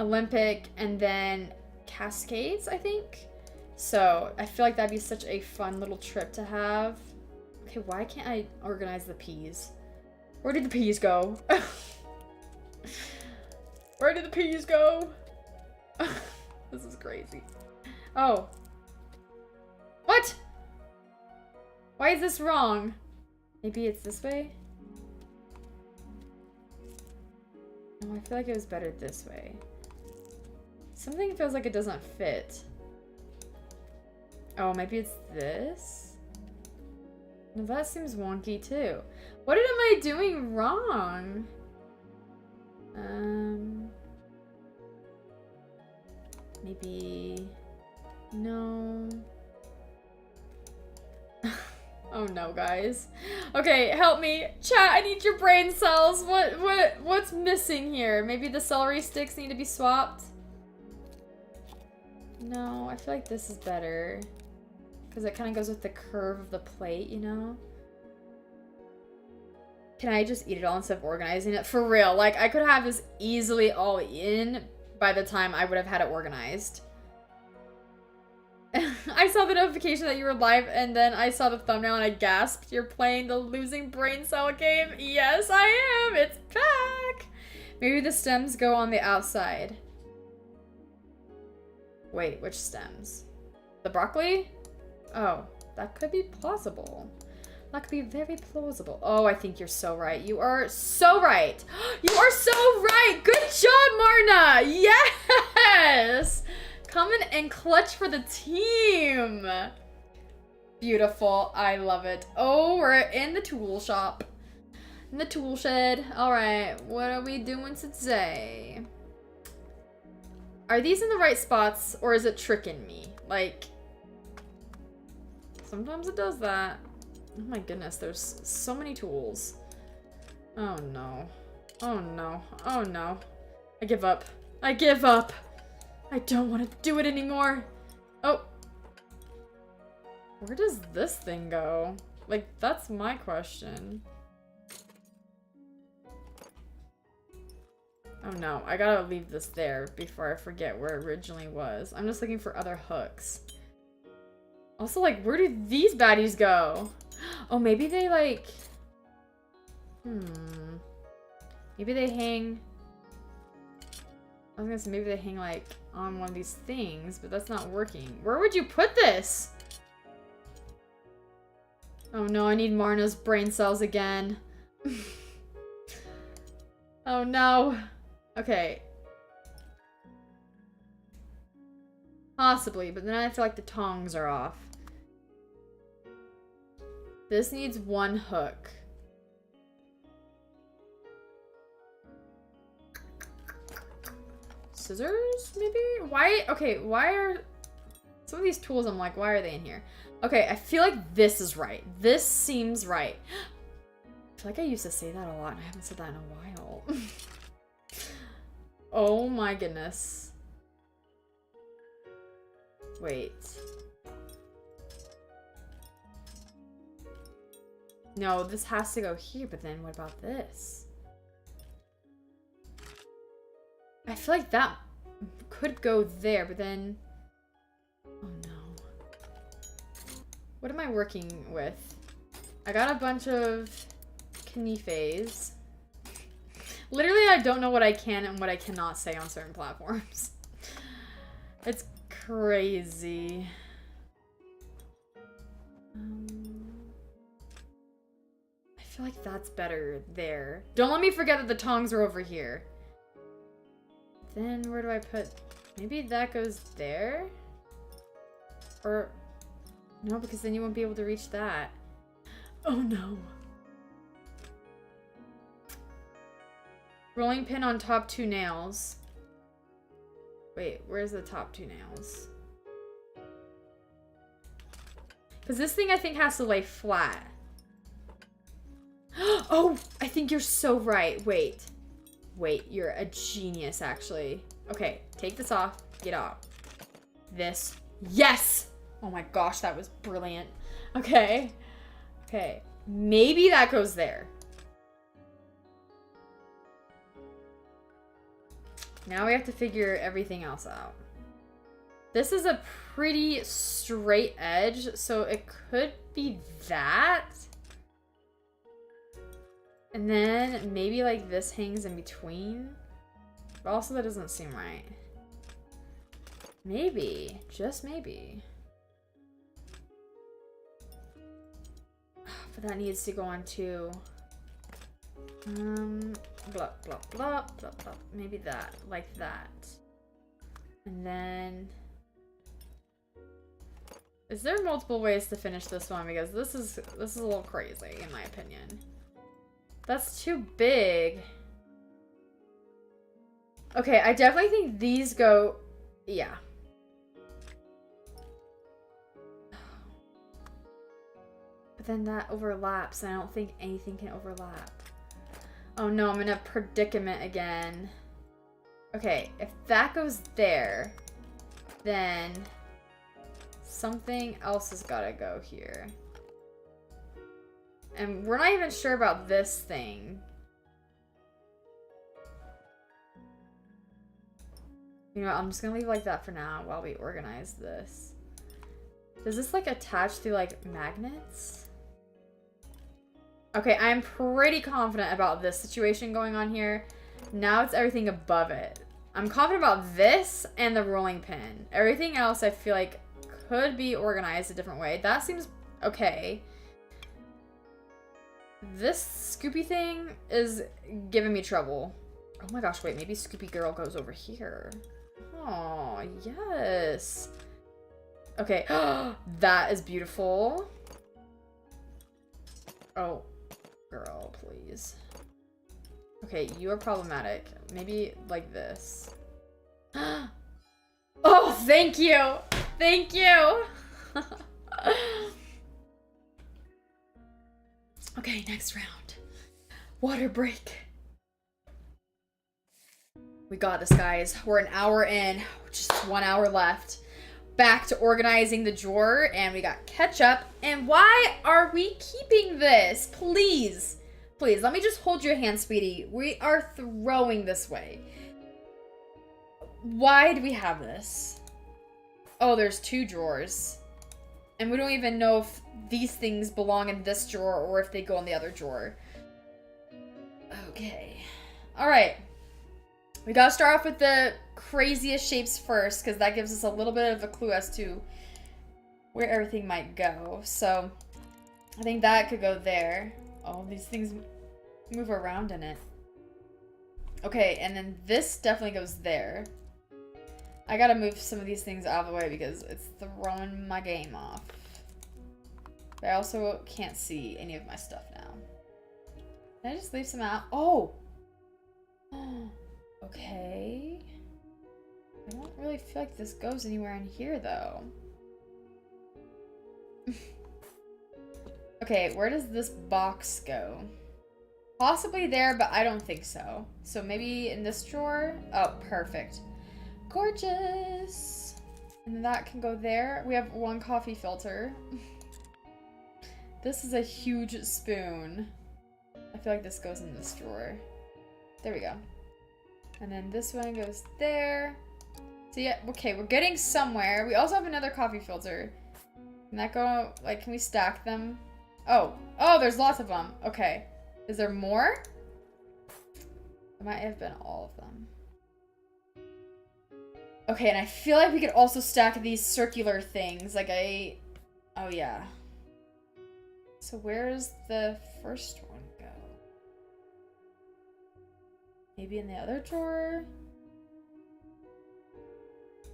Olympic, and then Cascades, I think. So, I feel like that'd be such a fun little trip to have. Okay, why can't I organize the peas? Where did the peas go? Where did the peas go? This is crazy. Oh. What? Why is this wrong? Maybe it's this way? No, I feel like it was better this way. Something feels like it doesn't fit. Oh, maybe it's this? No, that seems wonky too. What am I doing wrong? Maybe... No. Oh no, guys. Okay, help me. Chat, I need your brain cells. What's missing here? Maybe the celery sticks need to be swapped? No, I feel like this is better. Because it kind of goes with the curve of the plate, you know? Can I just eat it all instead of organizing it? For real, like, I could have this easily all in by the time I would have had it organized. I saw the notification that you were live, and then I saw the thumbnail and I gasped. You're playing the losing brain cell game? Yes, I am! It's back! Maybe the stems go on the outside. Wait, which stems? The broccoli? Oh, that could be plausible. That could be very plausible. Oh, I think you're so right. You are so right. You are so right. Good job, Marna. Yes. Coming and clutch for the team. Beautiful. I love it. Oh, we're in the tool shop. In the tool shed. All right. What are we doing today? Are these in the right spots or is it tricking me? Like, sometimes it does that. Oh my goodness, there's so many tools. Oh no. Oh no. Oh no. I give up. I give up. I don't want to do it anymore. Oh. Where does this thing go? Like, that's my question. Oh no, I gotta leave this there before I forget where it originally was. I'm just looking for other hooks. Also, like, where do these baddies go? Oh, maybe they, like... Maybe they hang... I was gonna say, maybe they hang, like, on one of these things, but that's not working. Where would you put this? Oh no, I need Marna's brain cells again. Oh no. Okay. Possibly, but then I feel like the tongs are off. This needs one hook. Scissors, maybe? Why? Okay, why are... Some of these tools, I'm like, why are they in here? Okay, I feel like this is right. This seems right. I feel like I used to say that a lot, and I haven't said that in a while. Oh my goodness. Wait. No, this has to go here, but then what about this? I feel like that could go there, but then... Oh no. What am I working with? I got a bunch of Knifes. Literally, I don't know what I can and what I cannot say on certain platforms. It's crazy. I feel like that's better there. Don't let me forget that the tongs are over here. Then where do I put... Maybe that goes there? Or, no, because then you won't be able to reach that. Oh no. Rolling pin on top 2 nails. Wait, where's the top 2 nails? Because this thing I think has to lay flat. Oh, I think you're so right. Wait. Wait, you're a genius, actually. Okay, take this off. Get off. This. Yes! Oh my gosh, that was brilliant. Okay. Okay. Maybe that goes there. Now we have to figure everything else out. This is a pretty straight edge, so it could be that. And then maybe like this hangs in between. But also that doesn't seem right. Maybe. Just maybe. But that needs to go on too. Blah, blah, blah, blah, blah. Maybe that. Like that. And then... Is there multiple ways to finish this one? Because this is a little crazy, in my opinion. That's too big. Okay, I definitely think these go... Yeah. But then that overlaps, and I don't think anything can overlap. Oh no, I'm in a predicament again. Okay, if that goes there, then something else has got to go here. And we're not even sure about this thing. You know, I'm just gonna leave it like that for now while we organize this. Does this like attach through like magnets? Okay, I'm pretty confident about this situation going on here. Now it's everything above it. I'm confident about this and the rolling pin. Everything else I feel like could be organized a different way. That seems okay. This Scoopy thing is giving me trouble. Oh my gosh, wait, maybe Scoopy Girl goes over here. Oh, yes. Okay, that is beautiful. Oh, girl, please. Okay, you are problematic. Maybe like this. Oh, thank you. Thank you. Okay, next round. Water break. We got this, guys. We're an hour in. Just 1 hour left. Back to organizing the drawer, and we got ketchup. And why are we keeping this? Please. Please, let me just hold your hand, sweetie. We are throwing this way. Why do we have this? Oh, there's 2 drawers. And we don't even know if these things belong in this drawer or if they go in the other drawer. Okay. Alright. We gotta start off with the craziest shapes first, because that gives us a little bit of a clue as to where everything might go. So, I think that could go there. Oh, these things move around in it. Okay, and then this definitely goes there. I gotta move some of these things out of the way because it's throwing my game off. But I also can't see any of my stuff now. Can I just leave some out? Oh! Okay. I don't really feel like this goes anywhere in here, though. Okay, where does this box go? Possibly there, but I don't think so. So maybe in this drawer? Oh, perfect. Gorgeous! And then that can go there. We have 1 coffee filter. This is a huge spoon. I feel like this goes in this drawer. There we go. And then this one goes there. So yeah, okay, we're getting somewhere. We also have another coffee filter. Can that go, like, can we stack them? Oh, there's lots of them. Okay. Is there more? It might have been all of them. Okay, and I feel like we could also stack these circular things. Like oh yeah. So where's the first one go? Maybe in the other drawer?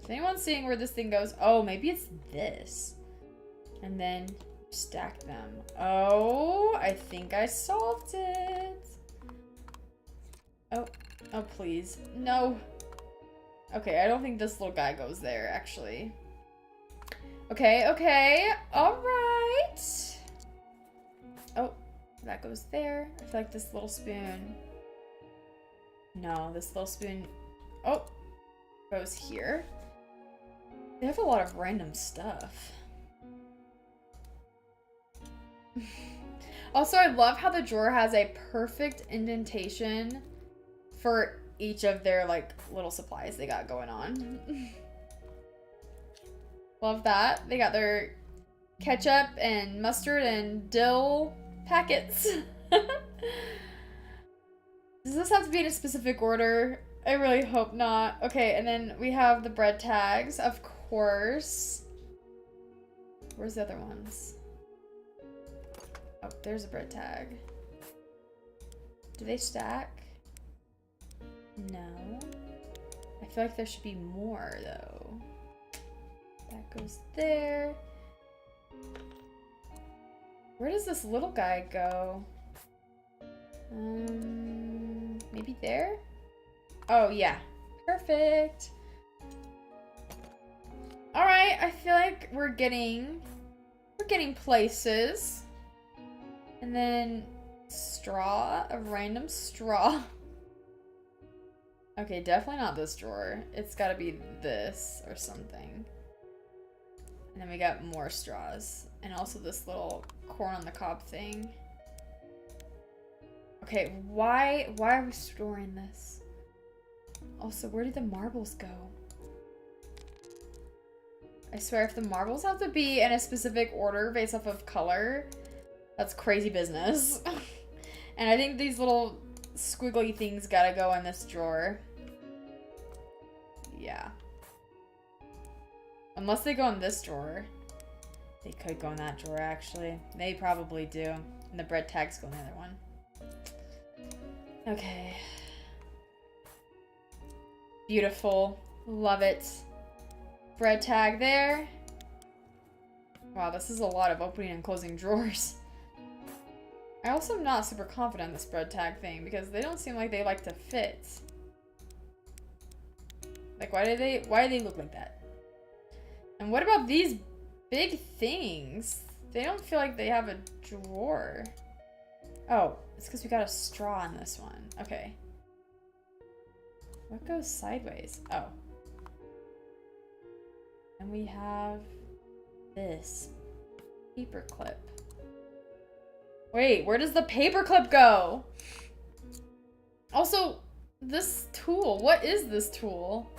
Is anyone seeing where this thing goes? Oh, maybe it's this. And then stack them. Oh, I think I solved it. Oh, oh, please. No. Okay, I don't think this little guy goes there, actually. Okay, okay. All right. Oh, that goes there. I feel like this little spoon. No, this little spoon. Oh, goes here. They have a lot of random stuff. Also, I love how the drawer has a perfect indentation for each of their, like, little supplies they got going on. Love that. They got their ketchup and mustard and dill packets. Does this have to be in a specific order? I really hope not. Okay, and then we have the bread tags, of course. Where's the other ones? Oh, there's a bread tag. Do they stack? No. I feel like there should be more, though. That goes there. Where does this little guy go? Maybe there? Oh, yeah. Perfect. Alright, I feel like we're getting places. And then straw, a random straw. Okay, definitely not this drawer. It's gotta be this or something. And then we got more straws. And also this little corn on the cob thing. Okay, why are we storing this? Also, where did the marbles go? I swear, if the marbles have to be in a specific order based off of color, that's crazy business. And I think these little squiggly things gotta go in this drawer. Yeah. Unless they go in this drawer. They could go in that drawer, actually. They probably do. And the bread tags go in the other one. Okay. Beautiful. Love it. Bread tag there. Wow, this is a lot of opening and closing drawers. I also am not super confident in this bread tag thing because they don't seem like they like to fit. Like, why do they look like that? And what about these big things? They don't feel like they have a drawer. Oh, it's because we got a straw in this one. Okay. What goes sideways? Oh. And we have this paper clip. Wait, where does the paper clip go? Also, this tool. What is this tool?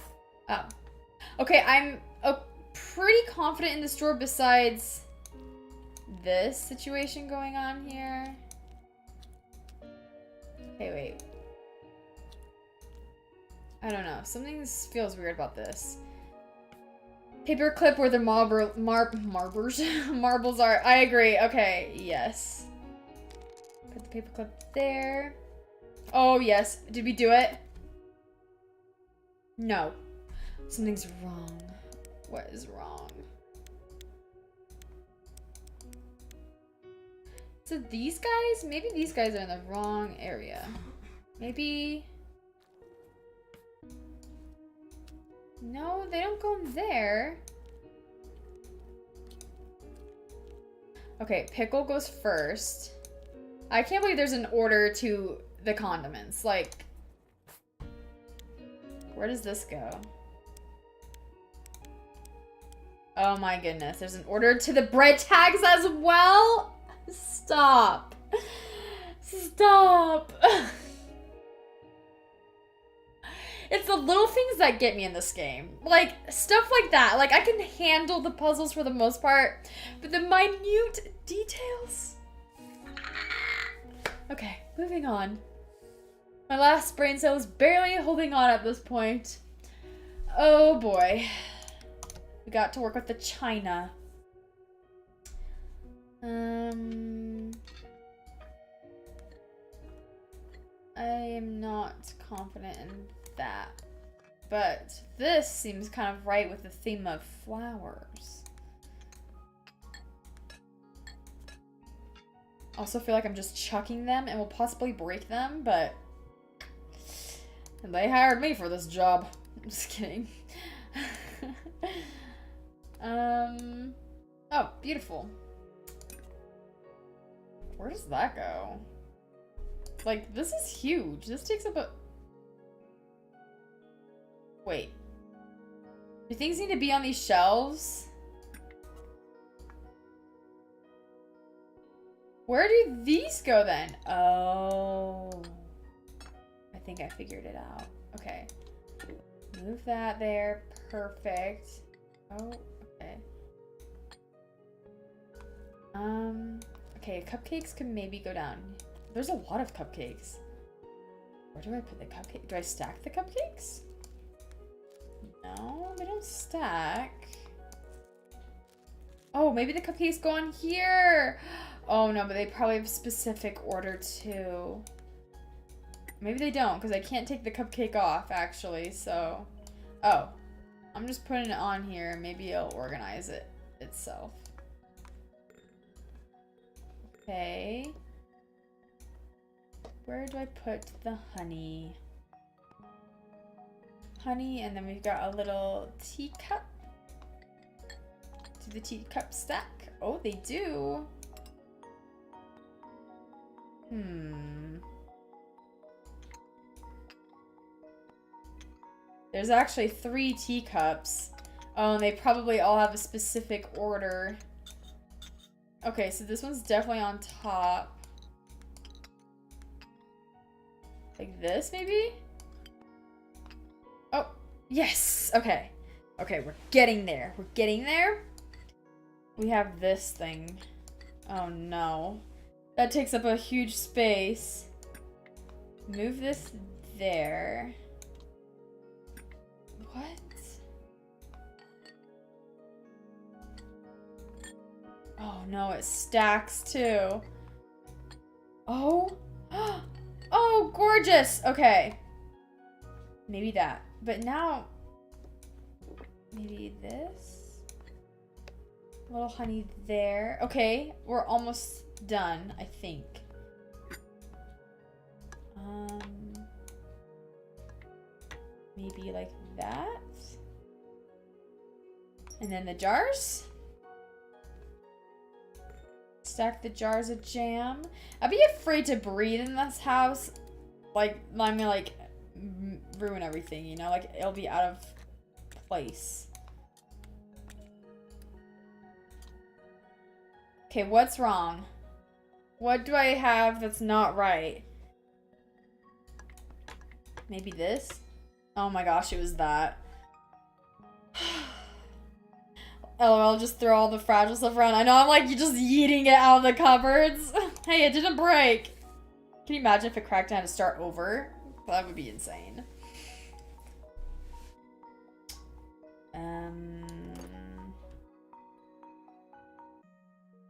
Oh. Okay, I'm pretty confident in this drawer besides this situation going on here. Okay, wait. I don't know. Something feels weird about this. Paper clip where the marbles are. I agree. Okay, yes. Put the paper clip there. Oh, yes. Did we do it? No. Something's wrong. What is wrong? So these guys, maybe these guys are in the wrong area. Maybe... No, they don't go in there. Okay, pickle goes first. I can't believe there's an order to the condiments. Like, where does this go? Oh my goodness, there's an order to the bread tags as well? Stop. Stop. It's the little things that get me in this game. Like, stuff like that. Like, I can handle the puzzles for the most part, but the minute details... Okay, moving on. My last brain cell is barely holding on at this point. Oh boy. We got to work with the china. I am not confident in that. but this seems kind of right with the theme of flowers. Also feel like I'm just chucking them and will possibly break them, but they hired me for this job. I'm just kidding. Oh, beautiful. Where does that go? Like, this is huge. This takes up a... Wait. Do things need to be on these shelves? Where do these go then? Oh. I think I figured it out. Okay. Move that there. Perfect. Oh, okay. Okay, cupcakes can maybe go down. There's a lot of cupcakes. Where do I put the cupcake? Do I stack the cupcakes? No, they don't stack. Oh, maybe the cupcakes go on here. Oh no, but they probably have a specific order too. Maybe they don't, because I can't take the cupcake off, actually, so... Oh. I'm just putting it on here. Maybe it'll organize it itself. Okay. Where do I put the honey? Honey, and then we've got a little teacup. Do the teacup stack? Oh, they do. There's actually 3 teacups. Oh, and they probably all have a specific order. Okay, so this one's definitely on top. Like this, maybe? Oh, yes! Okay. Okay, we're getting there. We're getting there. We have this thing. Oh, no. That takes up a huge space. Move this there. What? Oh no, it stacks too. Oh. Oh, gorgeous. Okay. Maybe that. But now, maybe this. A little honey there. Okay, we're almost done, I think. Maybe like that. And then the jars. Stack the jars of jam. I'd be afraid to breathe in this house. Like, I'm gonna like ruin everything, you know? Like, it'll be out of place. Okay, what's wrong? What do I have that's not right? Maybe this? Oh my gosh, it was that. LOL, just throw all the fragile stuff around. I know, I'm like, you're just yeeting it out of the cupboards. Hey, it didn't break. Can you imagine if it cracked and I had to start over? That would be insane.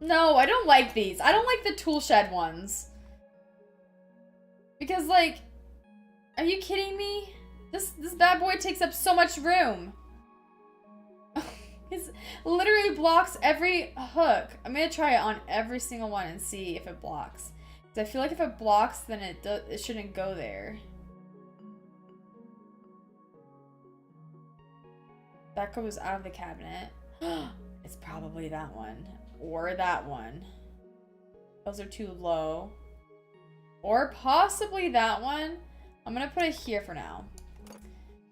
No, I don't like these. I don't like the tool shed ones. Because, like, are you kidding me? This bad boy takes up so much room. It literally blocks every hook. I'm gonna try it on every single one and see if it blocks. Because I feel like if it blocks, then it shouldn't go there. That goes out of the cabinet. It's probably that one. Or that one. Those are too low. Or possibly that one. I'm gonna put it here for now.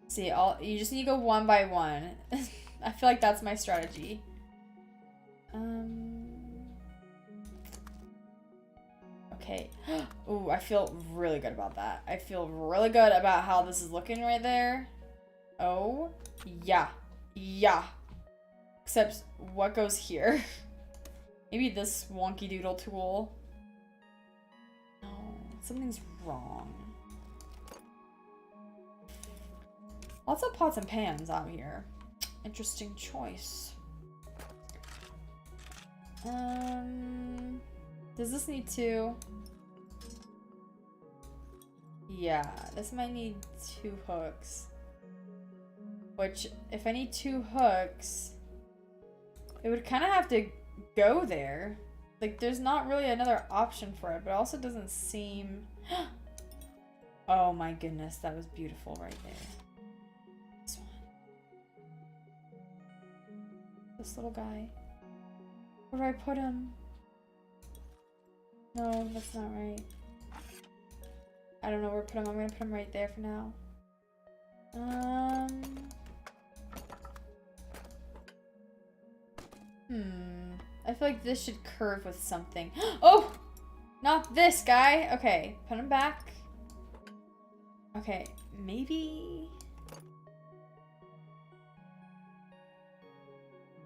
See, you just need to go one by one. I feel like that's my strategy. Okay. Ooh, I feel really good about that. I feel really good about how this is looking right there. Oh, yeah. Yeah. Except, what goes here? Maybe this wonky doodle tool. No, something's wrong. Lots of pots and pans out here. Interesting choice. Does this need 2? Yeah, this might need 2 hooks. Which, if I need 2 hooks, it would kind of have to go there. Like, there's not really another option for it, but it also doesn't seem... Oh my goodness, that was beautiful right there. This one. This little guy. Where do I put him? No, that's not right. I don't know where to put him. I'm gonna put him right there for now. I feel like this should curve with something. Oh! Not this guy! Okay, put him back. Okay, maybe...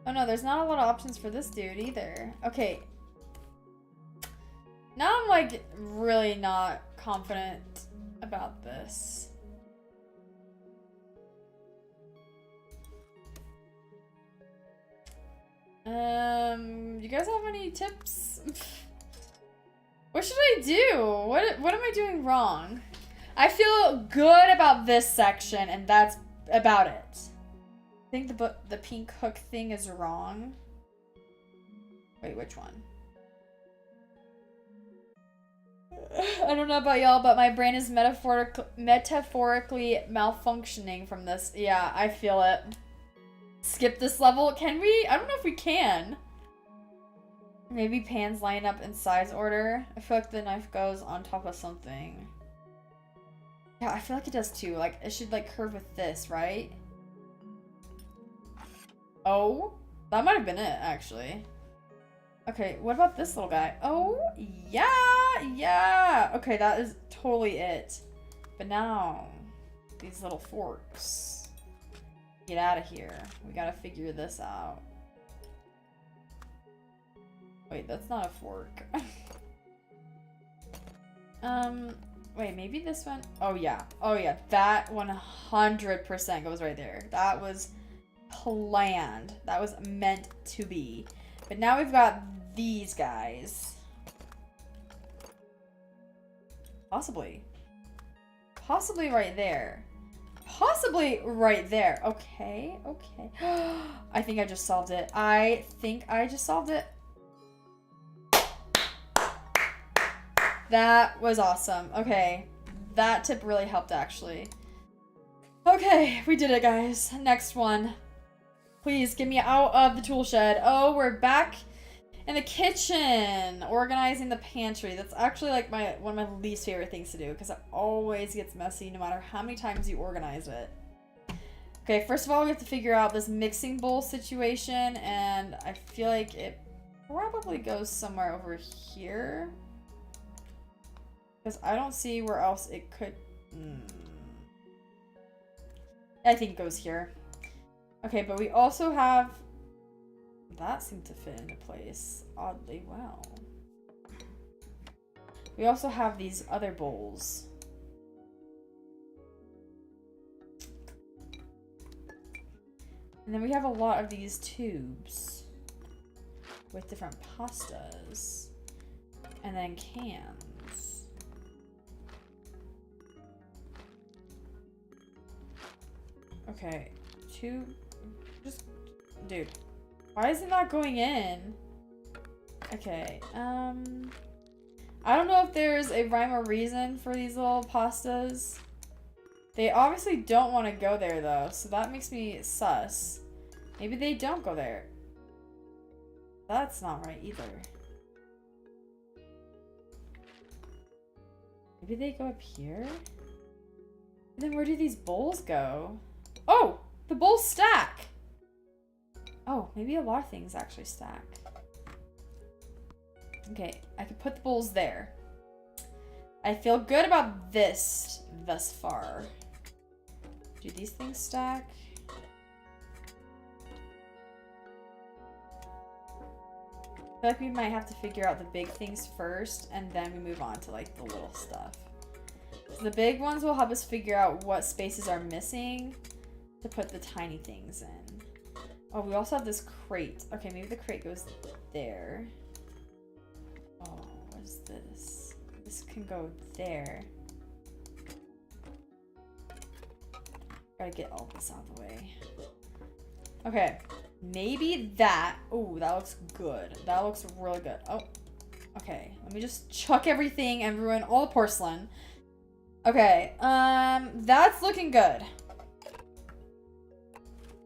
Oh no, there's not a lot of options for this dude either. Okay. Now I'm like really not confident about this. You guys have any tips? What should I do? What am I doing wrong? I feel good about this section, and that's about it. I think the pink hook thing is wrong. Wait, which one? I don't know about y'all, but my brain is metaphorically malfunctioning from this. Yeah, I feel it. Skip this level? Can we? I don't know if we can. Maybe pans line up in size order. I feel like the knife goes on top of something. Yeah, I feel like it does too. Like, it should like curve with this, right? Oh, that might have been it, actually. Okay, what about this little guy? Oh, yeah. Okay, that is totally it. But now, these little forks. Get out of here. We gotta figure this out. Wait, that's not a fork. Wait, maybe this one? Oh, yeah. Oh, yeah. That 100% goes right there. That was planned. That was meant to be. But now we've got these guys. Possibly. Possibly right there. Possibly right there. Okay, okay. I think I just solved it. I think I just solved it. That was awesome. Okay. That tip really helped, actually. Okay, we did it, guys. Next one. Please, get me out of the tool shed. Oh, we're back in the kitchen. Organizing the pantry. That's actually like one of my least favorite things to do because it always gets messy no matter how many times you organize it. Okay, first of all, we have to figure out this mixing bowl situation, and I feel like it probably goes somewhere over here. Because I don't see where else it could... I think it goes here. Okay, but we also have... That seemed to fit into place oddly well. We also have these other bowls. And then we have a lot of these tubes with different pastas. And then cans. Okay, dude, why is it not going in? Okay, I don't know if there's a rhyme or reason for these little pastas. They obviously don't want to go there though, so that makes me sus. Maybe they don't go there. That's not right either. Maybe they go up here? And then where do these bowls go? Oh! The bowls stack! Oh, maybe a lot of things actually stack. Okay, I could put the bowls there. I feel good about this thus far. Do these things stack? I feel like we might have to figure out the big things first, and then we move on to like the little stuff. So the big ones will help us figure out what spaces are missing to put the tiny things in. Oh, we also have this crate. Okay, maybe the crate goes there. Oh, what is this? This can go there. Gotta get all this out of the way. Okay. Maybe that. Ooh, that looks good. That looks really good. Oh. Okay. Let me just chuck everything and ruin all the porcelain. Okay. That's looking good.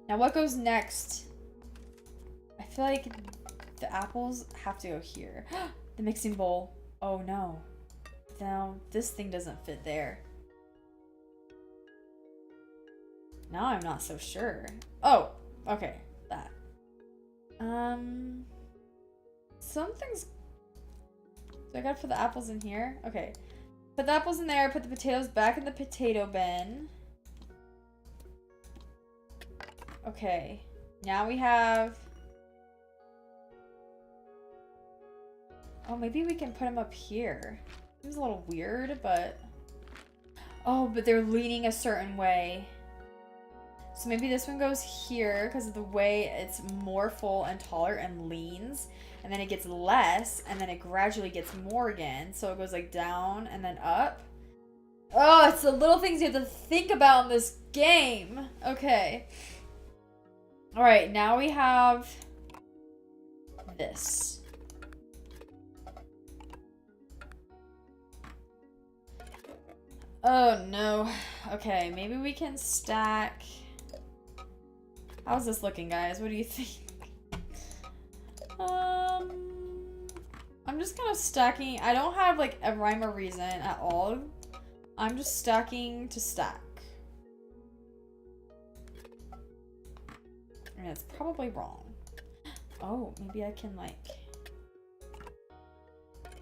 Now what goes next? I feel like the apples have to go here. The mixing bowl. Oh no. No, this thing doesn't fit there. Now I'm not so sure. Oh, okay. That. Something's... So I gotta put the apples in here? Okay. Put the apples in there, put the potatoes back in the potato bin. Okay. Now we have... Oh, maybe we can put them up here. Seems a little weird, but... Oh, but they're leaning a certain way. So maybe this one goes here because of the way it's more full and taller and leans. And then it gets less, and then it gradually gets more again. So it goes like down and then up. Oh, it's the little things you have to think about in this game. Okay. Alright, now we have this. Oh no. Okay, maybe we can stack... How's this looking, guys? What do you think? I'm just kind of stacking. I don't have like a rhyme or reason at all. I'm just stacking to stack. And it's probably wrong. Oh, maybe I can like...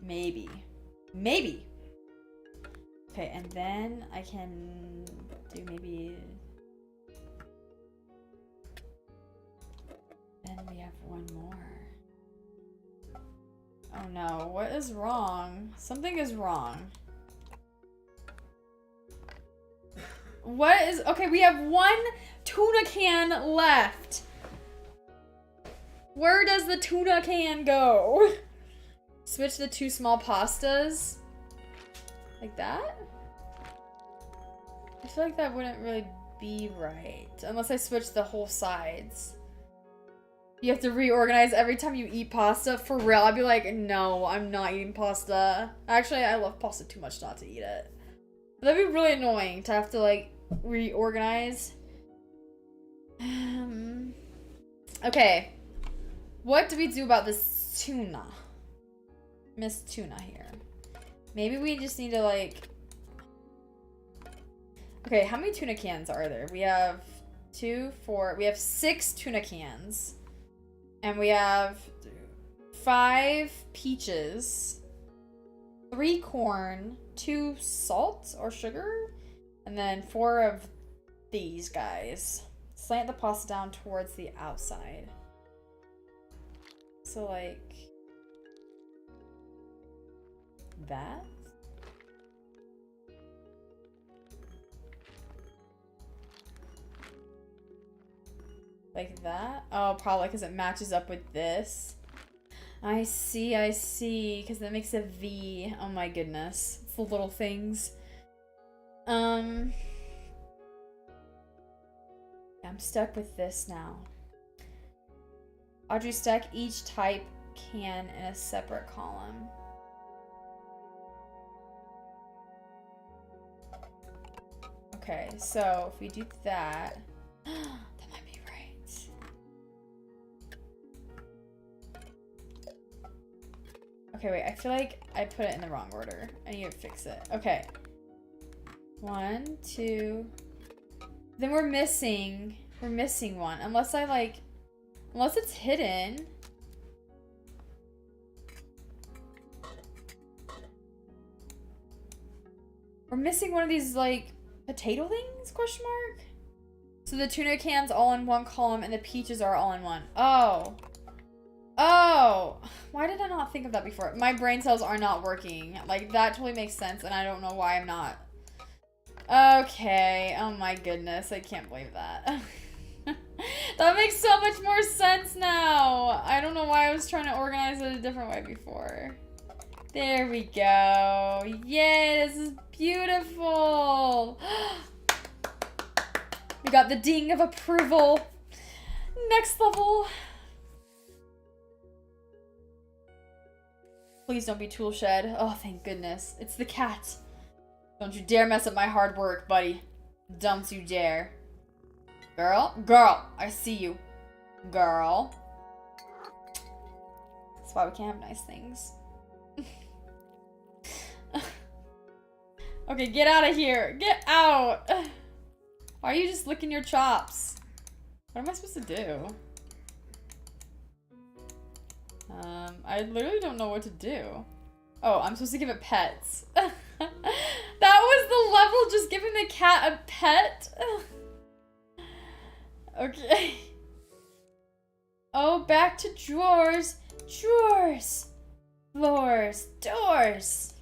Maybe. Maybe! Okay, and then I can do maybe... Then we have one more. Oh no, what is wrong? Something is wrong. What is... Okay, we have one tuna can left. Where does the tuna can go? Switch the two small pastas. Like that? I feel like that wouldn't really be right. Unless I switch the whole sides. You have to reorganize every time you eat pasta? For real, I'd be like, no, I'm not eating pasta. Actually, I love pasta too much not to eat it. But that'd be really annoying to have to, like, reorganize. Okay. What do we do about this tuna? Miss Tuna here. Maybe we just need to, like... Okay, how many tuna cans are there? We have 2, 4... We have 6 tuna cans. And we have 5 peaches, 3 corn, 2 salt or sugar, and then 4 of these guys. Slant the pasta down towards the outside. So like that. Like that? Oh, probably because it matches up with this. I see. Because that makes a V. Oh my goodness. It's the little things. I'm stuck with this now. Audrey, stack each type can in a separate column. Okay, so if we do that... that might be right. Okay, wait, I feel like I put it in the wrong order. I need to fix it. Okay. 1, 2... Then we're missing one. Unless I like... Unless it's hidden. We're missing one of these, like, potato things? Question mark? So the tuna can's all in one column and the peaches are all in one. Oh. Oh. Why did I not think of that before? My brain cells are not working. Like, that totally makes sense and I don't know why I'm not. Okay. Oh my goodness. I can't believe that. That makes so much more sense now. I don't know why I was trying to organize it a different way before. There we go. Yay, this is beautiful. We got the ding of approval. Next level. Please don't be tool shed. Oh, thank goodness. It's the cat. Don't you dare mess up my hard work, buddy. Don't you dare. Girl, girl, I see you. Girl. That's why we can't have nice things. Okay, get out of here. Get out. Why are you just licking your chops? What am I supposed to do? I literally don't know what to do. Oh, I'm supposed to give it pets. That was the level, just giving the cat a pet? Okay. Oh, back to drawers. Drawers. Floors. Doors.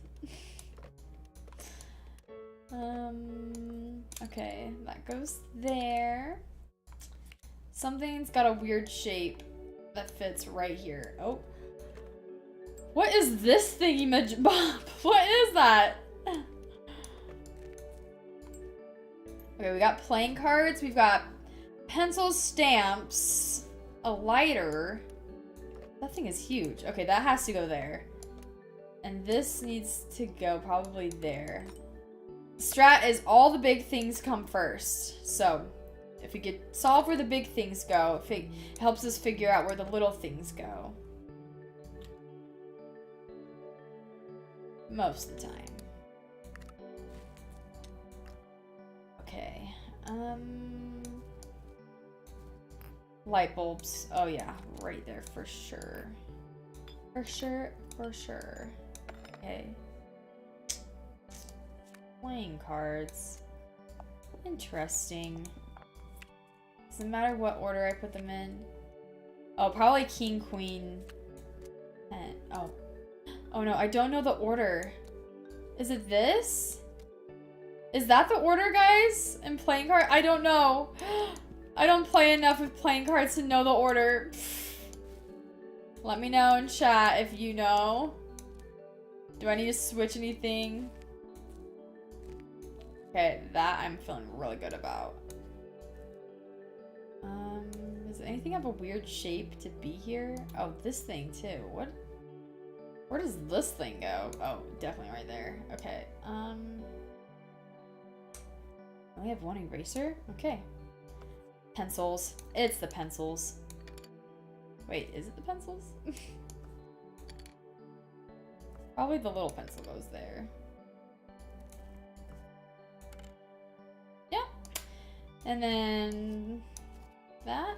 Okay, that goes there. Something's got a weird shape that fits right here. Oh. What is this thingy bob? What is that? Okay, we got playing cards. We've got pencils, stamps, a lighter. That thing is huge. Okay, that has to go there. And this needs to go probably there. Strat is all the big things come first. So, if we could solve where the big things go, it helps us figure out where the little things go. Most of the time. Okay. Light bulbs. Oh yeah, right there for sure. For sure, for sure. Okay. Playing cards. Interesting. Doesn't matter what order I put them in. Oh, probably king, queen, and oh. Oh no, I don't know the order. Is it this? Is that the order, guys? In playing card? I don't know. I don't play enough with playing cards to know the order. Let me know in chat if you know. Do I need to switch anything? Okay, that I'm feeling really good about. Does anything have a weird shape to be here? Oh, this thing too. What? Where does this thing go? Oh, definitely right there. Okay. I only have one eraser? Okay. Pencils. It's the pencils. Wait, is it the pencils? Probably the little pencil goes there. Yeah. And then that.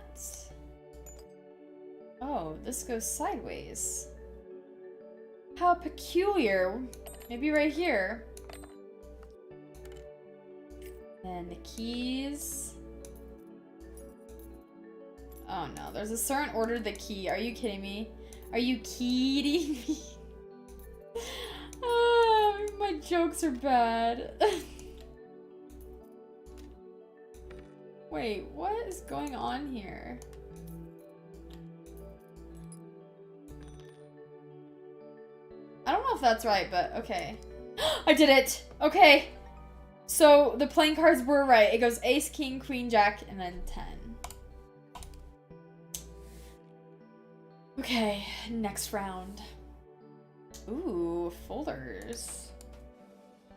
Oh, this goes sideways. How peculiar. Maybe right here. And the keys. Oh no, there's a certain order to the key. Are you kidding me? Are you kidding me? My jokes are bad. Wait, what is going on here? I don't know if that's right, but okay. I did it! Okay. So the playing cards were right. It goes ace, king, queen, jack, and then 10. Okay, next round. Ooh, folders.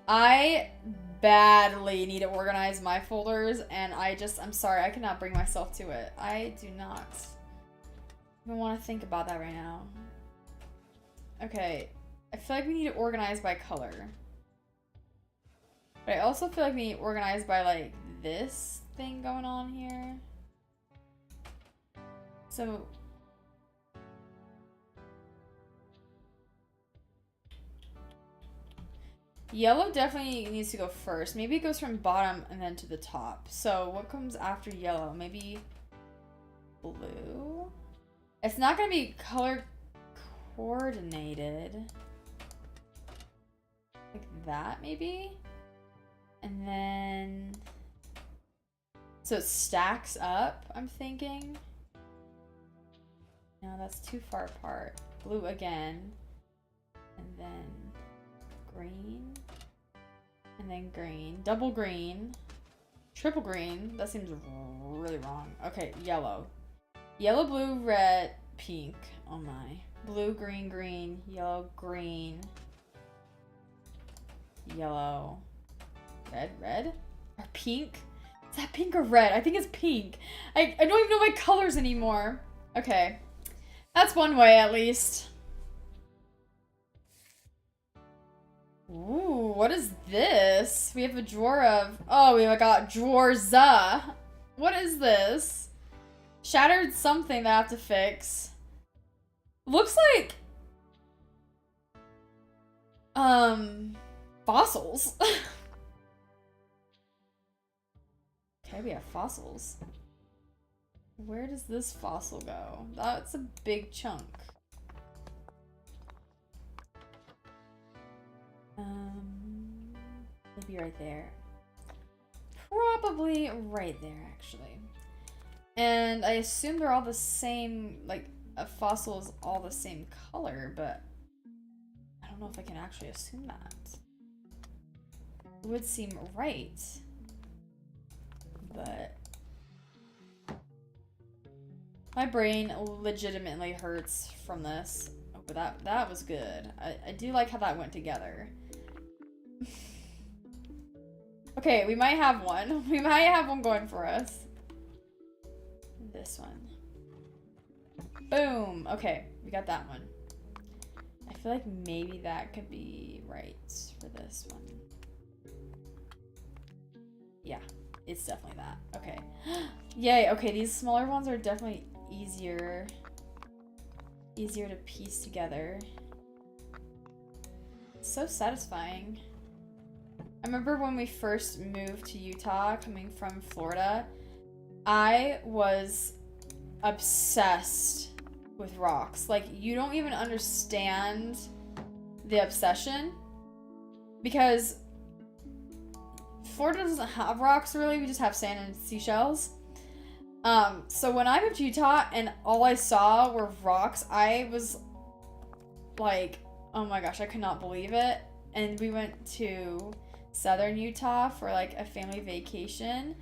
I badly need to organize my folders, and I'm sorry, I cannot bring myself to it. I do not even want to think about that right now. Okay, I feel like we need to organize by color. But I also feel like we need to organize by, like, this thing going on here. So... yellow definitely needs to go first. Maybe it goes from bottom and then to the top. So what comes after yellow? Maybe blue? It's not going to be color coordinated. Like that, maybe? And then... so it stacks up, I'm thinking. No, that's too far apart. Blue again. And then green. And then green. Double green. Triple green. That seems really wrong. Okay, yellow. Yellow, blue, red, pink. Oh my. Blue, green, green. Yellow, green. Yellow. Red, red? Or pink? Is that pink or red? I think it's pink. I don't even know my colors anymore. Okay. That's one way at least. Ooh, what is this? We have a drawer of... Oh, we got drawers. What is this? Shattered something that I have to fix. Looks like... fossils. Okay, we have fossils. Where does this fossil go? That's a big chunk. Maybe right there. Probably right there, actually. And I assume they're all the same, like, a fossil is all the same color, but I don't know if I can actually assume that. It would seem right. But my brain legitimately hurts from this. Oh, but that was good. I do like how that went together. Okay, we might have one. We might have one going for us. This one. Boom. Okay, we got that one. I feel like maybe that could be right for this one. Yeah, it's definitely that. Okay. Yay. Okay, these smaller ones are definitely easier to piece together. It's so satisfying. I remember when we first moved to Utah, coming from Florida, I was obsessed with rocks. Like, you don't even understand the obsession, because Florida doesn't have rocks really. We just have sand and seashells. So when I moved to Utah and all I saw were rocks, I was like, oh my gosh, I could not believe it. And we went to southern Utah for like a family vacation,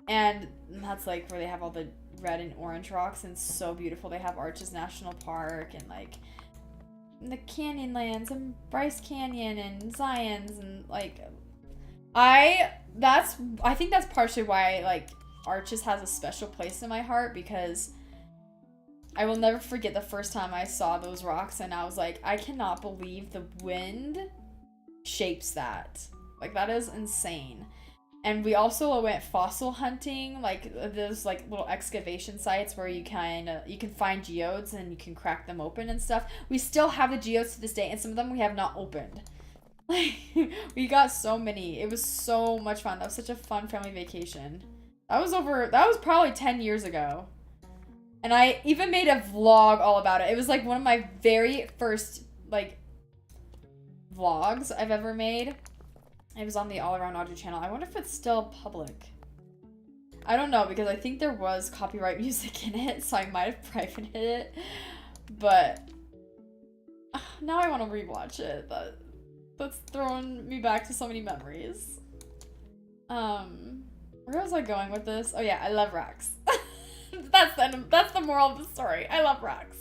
and that's like where they have all the red and orange rocks, and it's so beautiful. They have Arches National Park and like the Canyonlands and Bryce Canyon and Zion's, and like I think that's partially why like Arches has a special place in my heart, because I will never forget the first time I saw those rocks and I was like, I cannot believe the wind shapes that. Like, that is insane. And we also went fossil hunting, like those like little excavation sites where you can find geodes and you can crack them open and stuff. We still have the geodes to this day, and some of them we have not opened. Like, we got so many. It was so much fun. That was such a fun family vacation. That was probably 10 years ago. And I even made a vlog all about it. It was like one of my very first like vlogs I've ever made. It was on the AllAroundAudrey channel. I wonder if it's still public. I don't know, because I think there was copyright music in it, so I might have privated it. But now I want to rewatch it. That's throwing me back to so many memories. Where was I going with this? Oh yeah, I love rocks. That's the moral of the story. I love rocks.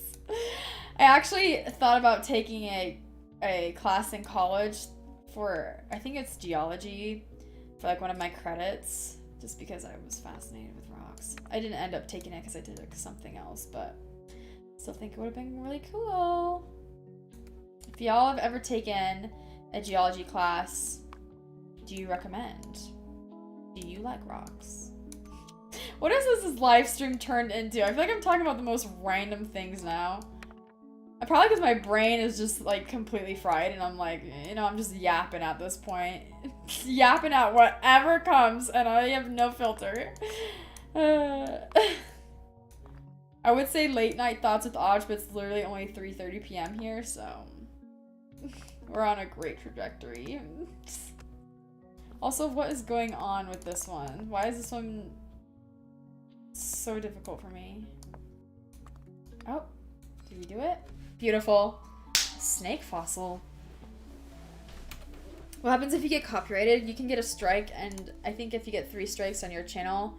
I actually thought about taking a class in college for, I think it's geology, for like one of my credits, just because I was fascinated with rocks. I didn't end up taking it because I did like something else, but still think it would have been really cool. If y'all have ever taken a geology class, do you recommend? Do you like rocks? What is this live stream turned into? I feel like I'm talking about the most random things now. Probably because my brain is just like completely fried, and I'm like, you know, I'm just yapping at this point. Yapping at whatever comes, and I have no filter. I would say late night thoughts with Audrey, but it's literally only 3:30 p.m. here, so we're on a great trajectory. Also, what is going on with this one? Why is this one so difficult for me? Oh, did we do it? Beautiful. Snake fossil. what happens if you get copyrighted? You can get a strike, and I think if you get 3 strikes on your channel,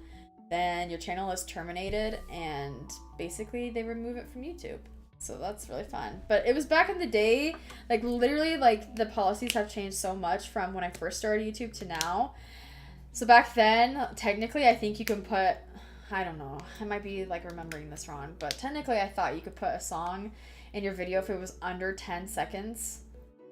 then your channel is terminated, and basically they remove it from YouTube. So that's really fun. But it was back in the day, like literally like the policies have changed so much from when I first started YouTube to now. So back then, technically I think you can put, I don't know, I might be like remembering this wrong, but technically I thought you could put a song in your video if it was under 10 seconds.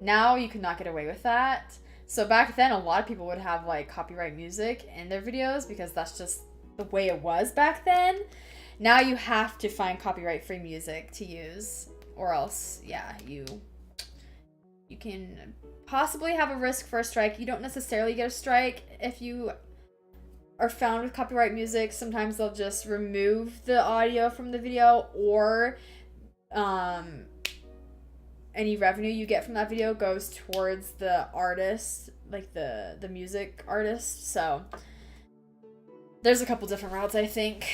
Now you could not get away with that. So back then a lot of people would have like copyright music in their videos because that's just the way it was back then. Now you have to find copyright-free music to use, or else, yeah, you can possibly have a risk for a strike. You don't necessarily get a strike if you are found with copyright music. Sometimes they'll just remove the audio from the video, or any revenue you get from that video goes towards the artist, like the music artist. So there's a couple different routes, I think.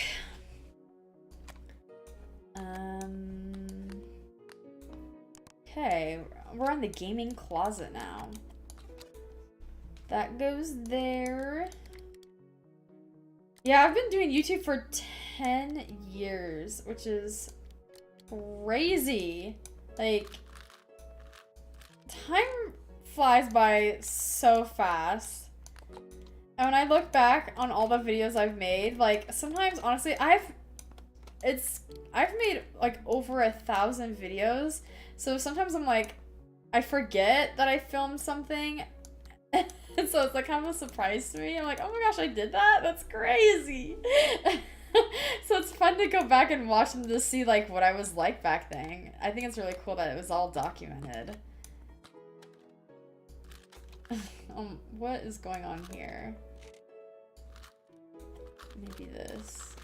Okay, we're on the gaming closet now. That goes there. Yeah, I've been doing YouTube for 10 years, which is crazy. Like, time flies by so fast. And when I look back on all the videos I've made, like, sometimes, honestly, I've made, like, over 1,000 videos. So sometimes I'm like, I forget that I filmed something. And so it's, like, kind of a surprise to me. I'm like, oh my gosh, I did that? That's crazy. So it's fun to go back and watch them to see, like, what I was like back then. I think it's really cool that it was all documented. What is going on here? Maybe this.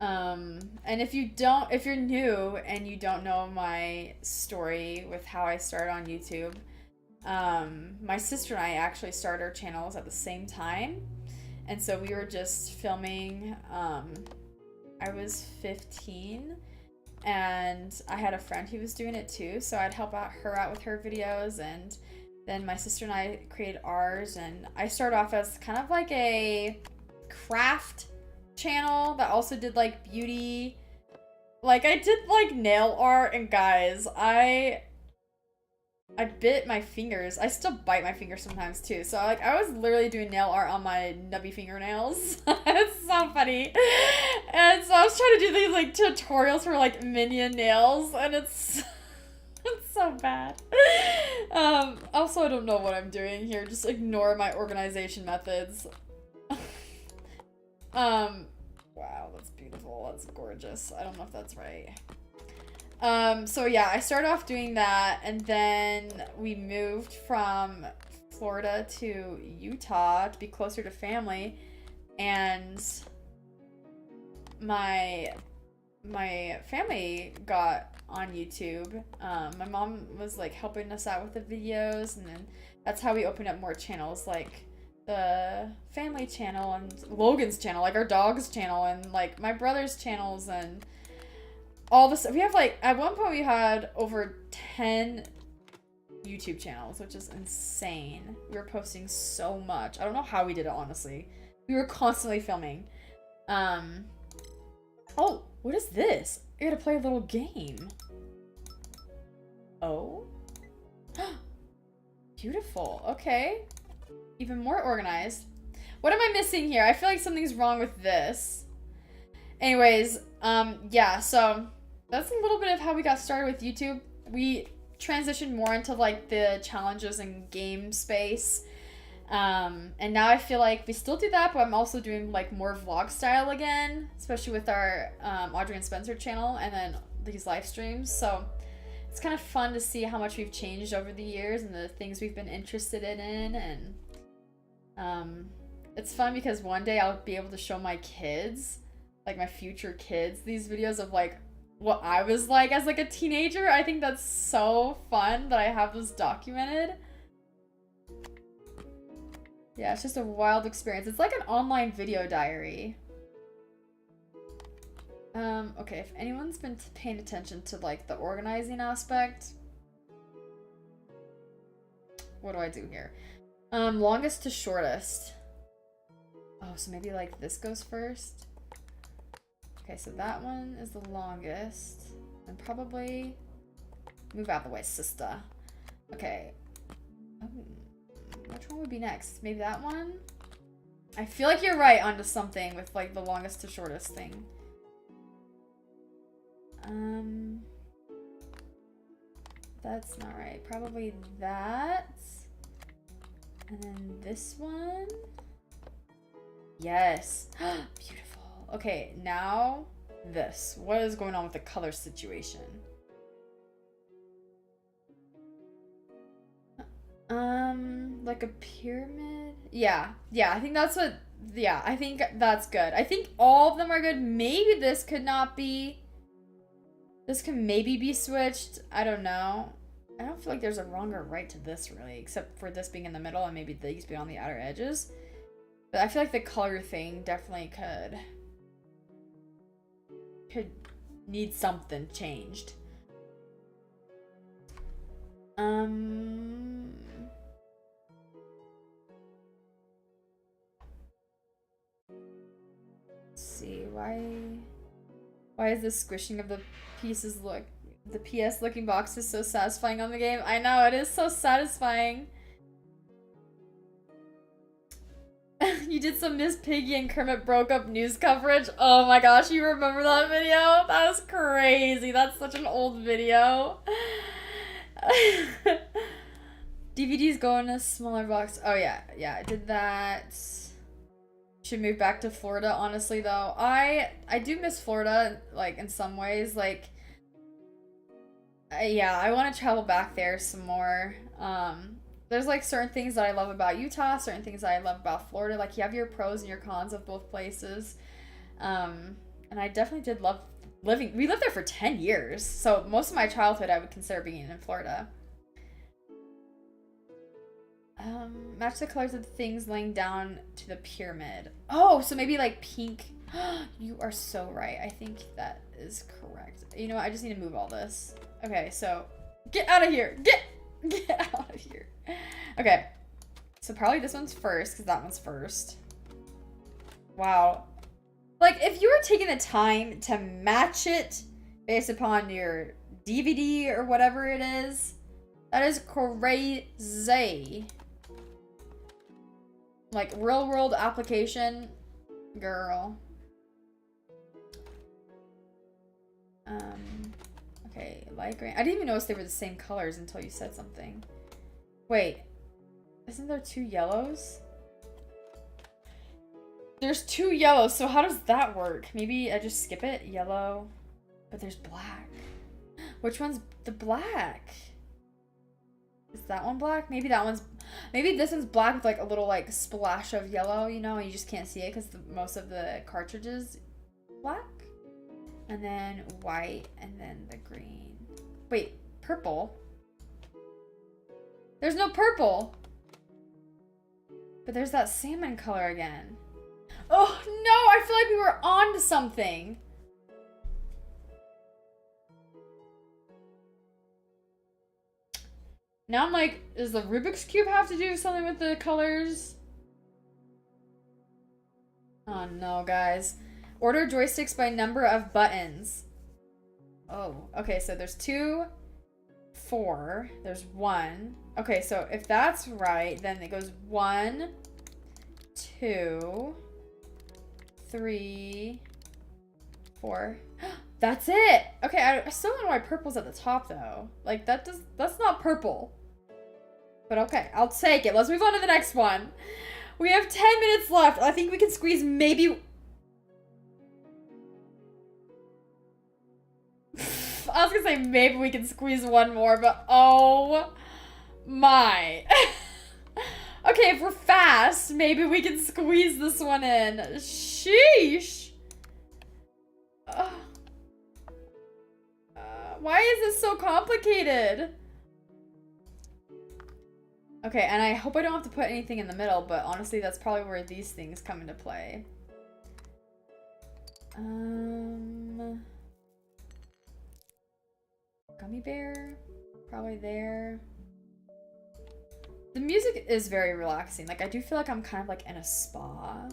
And if you're new and you don't know my story with how I started on YouTube, my sister and I actually started our channels at the same time. And so we were just filming, I was 15 and I had a friend who was doing it too. So I'd help her out with her videos, and then my sister and I created ours, and I started off as kind of like a craft channel that also did like beauty. Like I did like nail art, and guys, I bit my fingers. I still bite my fingers sometimes too. So like I was literally doing nail art on my nubby fingernails. It's so funny. And so I was trying to do these like tutorials for like minion nails, and it's so bad. Also, I don't know what I'm doing here. Just ignore my organization methods. Wow, that's beautiful. That's gorgeous. I don't know if that's right. So yeah, I started off doing that, and then we moved from Florida to Utah to be closer to family, and my family got on YouTube. My mom was like helping us out with the videos, and then that's how we opened up more channels, like the family channel and Logan's channel, like our dog's channel, and like my brother's channels, and all this. We have like, at one point we had over 10 YouTube channels, which is insane. We were posting so much. I don't know how we did it, honestly. We were constantly filming. Oh, what is this? I gotta play a little game. Oh. Beautiful. Okay. Even more organized. What am I missing here? I feel like something's wrong with this. Anyways, yeah, so that's a little bit of how we got started with YouTube. We transitioned more into like the challenges and game space. And now I feel like we still do that, but I'm also doing like more vlog style again, especially with our Audrey and Spencer channel, and then these live streams. So it's kind of fun to see how much we've changed over the years and the things we've been interested in, and it's fun because one day I'll be able to show my kids, like my future kids, these videos of like what I was like as like a teenager. I think that's so fun that I have this documented. Yeah, it's just a wild experience. It's like an online video diary. Okay, if anyone's been paying attention to like the organizing aspect, what do I do here? Longest to shortest. Oh, so maybe like this goes first. Okay, so that one is the longest. And probably move out the way, sister. Okay. Which one would be next? Maybe that one? I feel like you're right onto something with like the longest to shortest thing. That's not right. Probably that. And then this one. Yes. Beautiful. Okay, now this. What is going on with the color situation? Like a pyramid? Yeah, I think that's what, yeah, I think that's good. I think all of them are good. Maybe this could not be. This can maybe be switched. I don't know. I don't feel like there's a wrong or right to this, really, except for this being in the middle and maybe these being on the outer edges. But I feel like the color thing definitely could need something changed. Let's see, why is the squishing of the pieces the PS looking boxes so satisfying on the game? I know, it is so satisfying. You did some Miss Piggy and Kermit broke up news coverage. Oh my gosh, you remember that video? That was crazy. That's such an old video. DVDs go in a smaller box. Oh yeah, I did that. Should move back to Florida, honestly, though. I do miss Florida, like, in some ways. Like, yeah, I want to travel back there some more. There's, like, certain things that I love about Utah, certain things that I love about Florida. Like, you have your pros and your cons of both places. And I definitely did love living. We lived there for 10 years. So most of my childhood I would consider being in Florida. Match the colors of the things laying down to the pyramid. Oh, so maybe like pink. You are so right. I think that is correct. You know what? I just need to move all this. Okay, so get out of here. Get out of here. Okay. So probably this one's first because that one's first. Wow. Like, if you were taking the time to match it based upon your DVD or whatever it is, that is crazy. Like, real world application, girl. Okay, light green. I didn't even notice they were the same colors until you said something. Wait, isn't there 2 yellows? There's 2 yellows, so how does that work? Maybe I just skip it? Yellow. But there's black. Which one's the black? Is that one black? Maybe that one's... Maybe this one's black with like a little like splash of yellow, you know, and you just can't see it because most of the cartridges black. And then white, and then the green. Wait, purple? There's no purple! But there's that salmon color again. Oh no, I feel like we were on to something. Now I'm like, does the Rubik's Cube have to do something with the colors? Oh no, guys. Order joysticks by number of buttons. Oh, okay, so there's 2, 4, there's 1. Okay, so if that's right, then it goes 1, 2, 3, 4. That's it! Okay, I still don't know why purple's at the top, though. Like, that's not purple. But okay, I'll take it. Let's move on to the next one. We have 10 minutes left. I think we can squeeze maybe... I was gonna say maybe we can squeeze one more, but oh my. Okay, if we're fast, maybe we can squeeze this one in. Sheesh. Why is this so complicated? Okay, and I hope I don't have to put anything in the middle, but honestly, that's probably where these things come into play. Gummy bear, probably there. The music is very relaxing. Like, I do feel like I'm kind of like in a spa.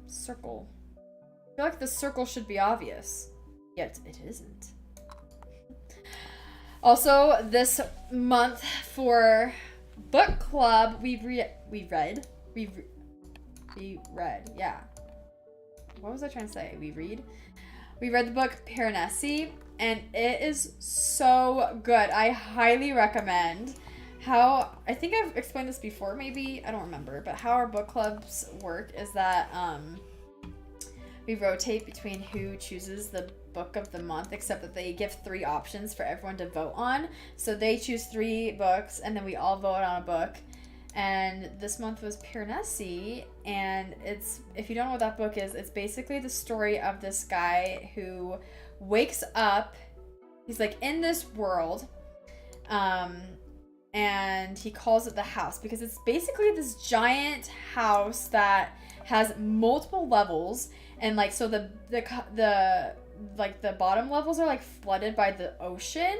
Circle. I feel like the circle should be obvious, yet it isn't. Also, this month for book club, we read, yeah. What was I trying to say? We read the book Piranesi, and it is so good. I highly recommend. I think I've explained this before, maybe, I don't remember, but how our book clubs work is that we rotate between who chooses the book of the month, except that they give 3 options for everyone to vote on. So they choose 3 books, and then we all vote on a book. And this month was Piranesi, and it's, if you don't know what that book is, it's basically the story of this guy who wakes up, he's like in this world, and he calls it the house because it's basically this giant house that has multiple levels, and like so the like the bottom levels are like flooded by the ocean,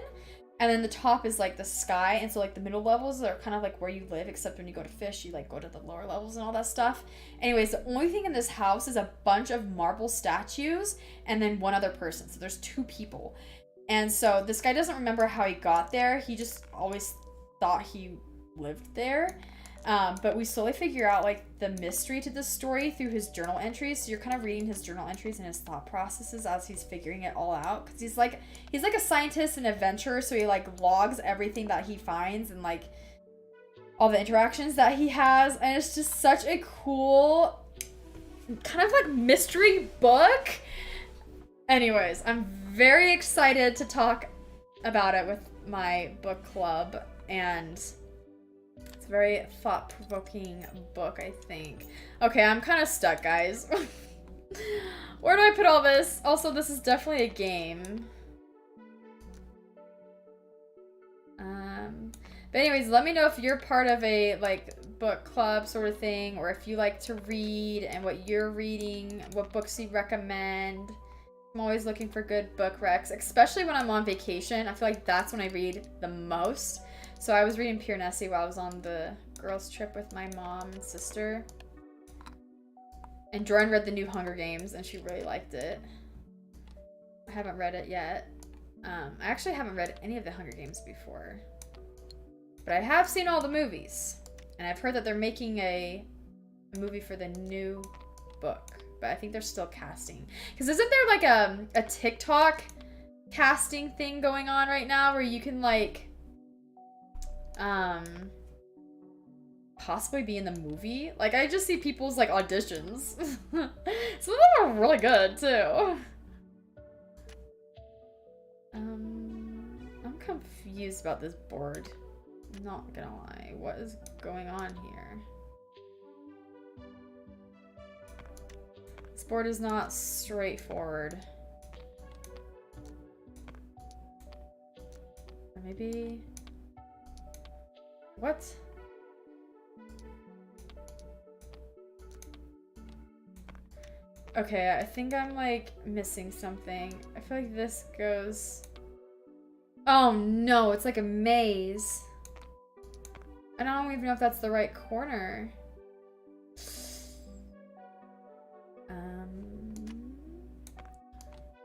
and then the top is like the sky, and so like the middle levels are kind of like where you live, except when you go to fish you like go to the lower levels and all that stuff. Anyways, the only thing in this house is a bunch of marble statues and then one other person, so there's 2 people. And so this guy doesn't remember how he got there. He just always thought he lived there, but we slowly figure out like the mystery to this story through his journal entries. So you're kind of reading his journal entries and his thought processes as he's figuring it all out, because he's like a scientist and adventurer, so he like logs everything that he finds and like all the interactions that he has, and it's just such a cool kind of like mystery book. Anyways, I'm very excited to talk about it with my book club, and it's a very thought-provoking book, I think. Okay, I'm kind of stuck, guys. Where do I put all this? Also, this is definitely a game. But anyways, let me know if you're part of a like book club sort of thing, or if you like to read and what you're reading, what books you recommend. I'm always looking for good book recs, especially when I'm on vacation. I feel like that's when I read the most. So I was reading Piranesi while I was on the girls' trip with my mom and sister. And Jordan read the new Hunger Games, and she really liked it. I haven't read it yet. I actually haven't read any of the Hunger Games before. But I have seen all the movies. And I've heard that they're making a movie for the new book. But I think they're still casting. Because isn't there like a TikTok casting thing going on right now where you can like possibly be in the movie? Like, I just see people's like auditions. Some of them are really good too. I'm confused about this board. I'm not gonna lie. What is going on here? This board is not straightforward. Or maybe... What? Okay, I think I'm like missing something. I feel like this goes... Oh no, it's like a maze. I don't even know if that's the right corner.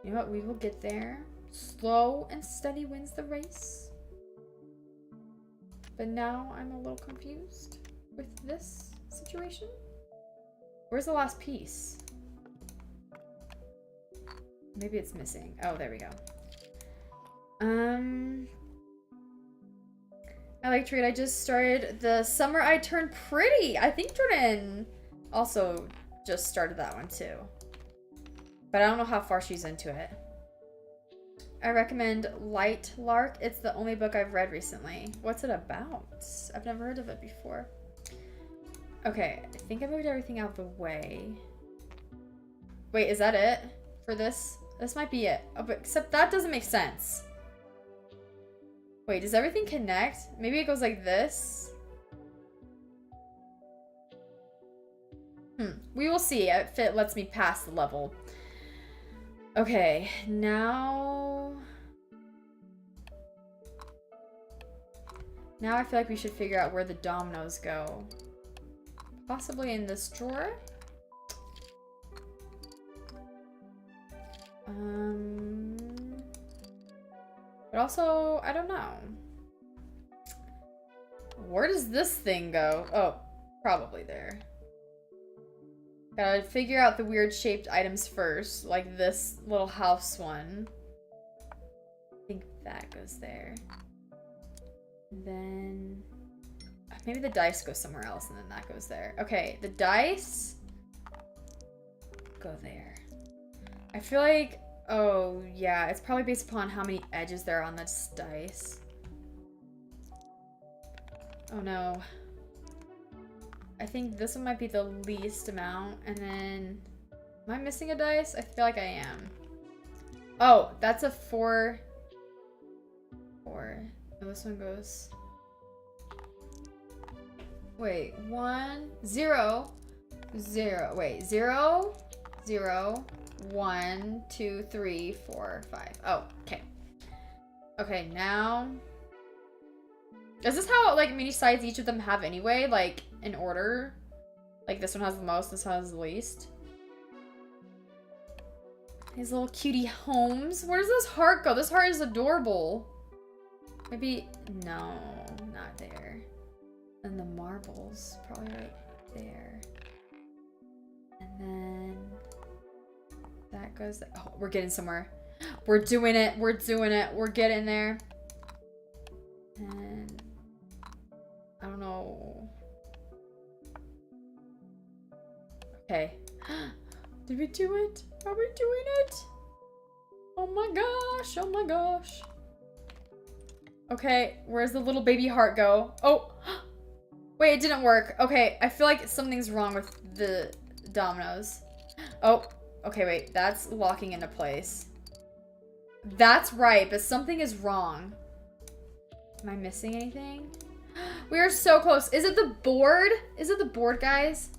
You know what? We will get there. Slow and steady wins the race. But now I'm a little confused with this situation. Where's the last piece? Maybe it's missing. Oh, there we go. I like to read. I just started The Summer I Turned Pretty. I think Jordan also just started that one too. But I don't know how far she's into it. I recommend Light Lark. It's the only book I've read recently. What's it about? I've never heard of it before. Okay, I think I moved everything out of the way. Wait, is that it for this? This might be it. Oh, but except that doesn't make sense. Wait, does everything connect? Maybe it goes like this? We will see if it lets me pass the level. Okay, now... Now I feel like we should figure out where the dominoes go. Possibly in this drawer? But also, I don't know. Where does this thing go? Oh, probably there. Gotta figure out the weird shaped items first, like this little house one. I think that goes there. And then maybe the dice go somewhere else and then that goes there. Okay, the dice go there. I feel like, oh yeah, it's probably based upon how many edges there are on this dice. Oh no. I think this one might be the least amount, and then, am I missing a dice? I feel like I am. Oh, that's a 4. 4. Oh, this one goes. Wait, 1, 0, 0. Wait, 0, 0, 1, 2, 3, 4, 5. Oh, okay. Okay, now. Is this how, like, many sides each of them have anyway? Like, in order? Like, this one has the most, this one has the least. These little cutie homes. Where does this heart go? This heart is adorable. Maybe, no, not there. And the marbles, probably right there. And then that goes there. Oh, we're getting somewhere. We're doing it. We're doing it. We're getting there. And I don't know. Okay. Did we do it? Are we doing it? Oh my gosh. Oh my gosh. Okay, where's the little baby heart go? Oh, wait, it didn't work. Okay, I feel like something's wrong with the dominoes. Oh, okay, wait, that's locking into place. That's right, but something is wrong. Am I missing anything? We are so close. Is it the board? Is it the board, guys?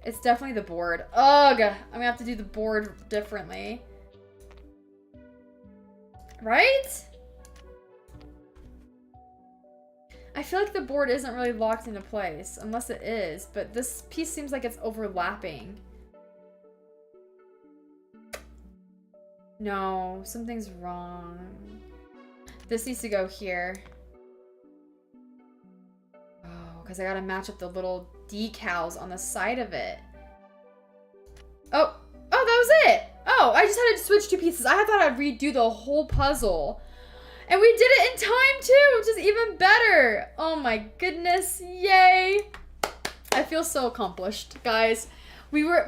It's definitely the board. Ugh, I'm gonna have to do the board differently. Right? I feel like the board isn't really locked into place, unless it is, but this piece seems like it's overlapping. No, something's wrong. This needs to go here. Oh, because I gotta match up the little decals on the side of it. Oh, that was it! Oh, I just had to switch 2 pieces. I thought I'd redo the whole puzzle. And we did it in time too, which is even better. Oh my goodness, yay. I feel so accomplished, guys. We were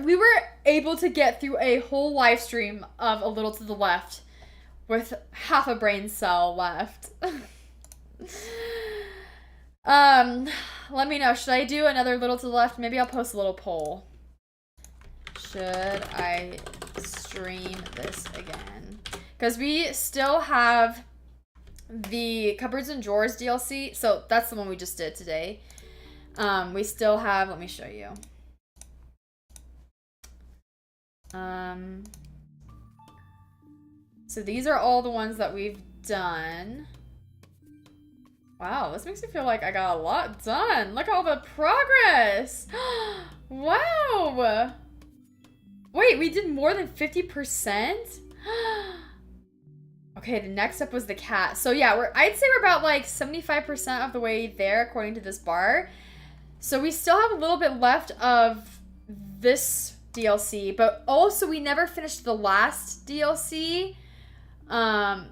able to get through a whole live stream of A Little to the Left with half a brain cell left. Let me know, should I do another Little to the Left? Maybe I'll post a little poll. Should I stream this again? Because we still have the Cupboards and Drawers DLC. So that's the one we just did today. We still have, let me show you. So these are all the ones that we've done. Wow, this makes me feel like I got a lot done. Look at all the progress. Wow. Wait, we did more than 50%? Okay, the next up was the cat. So yeah, I'd say we're about like 75% of the way there according to this bar. So we still have a little bit left of this DLC, but also we never finished the last DLC. How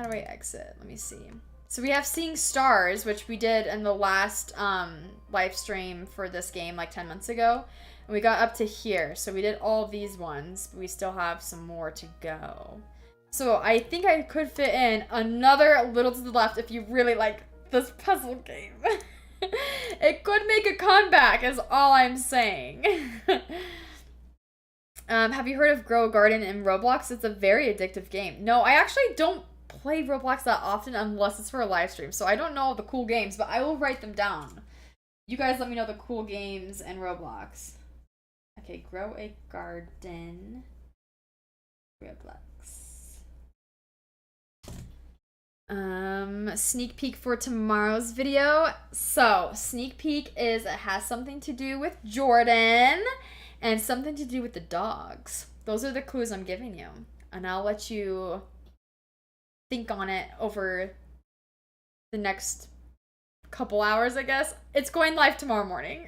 do I exit? Let me see. So we have Seeing Stars, which we did in the last live stream for this game like 10 months ago. And we got up to here. So we did all of these ones, but we still have some more to go. So I think I could fit in another Little to the Left if you really like this puzzle game. It could make a comeback is all I'm saying. Have you heard of Grow a Garden in Roblox? It's a very addictive game. No, I actually don't play Roblox that often unless it's for a live stream. So I don't know all the cool games, but I will write them down. You guys let me know the cool games in Roblox. Okay, Grow a Garden. Roblox. Sneak peek for tomorrow's video. So, sneak peek is it has something to do with Jordan and something to do with the dogs. Those are the clues I'm giving you. And I'll let you think on it over the next couple hours, I guess. It's going live tomorrow morning.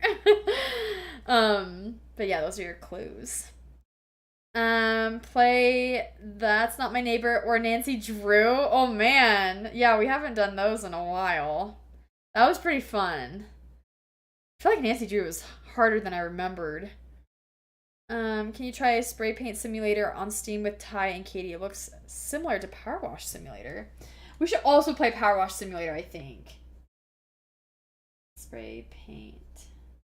But yeah, those are your clues. Play That's Not My Neighbor or Nancy Drew. Oh man. Yeah, we haven't done those in a while. That was pretty fun. I feel like Nancy Drew was harder than I remembered. Can you try a spray paint simulator on Steam with Ty and Katie? It looks similar to Power Wash Simulator. We should also play Power Wash Simulator, I think. Spray paint.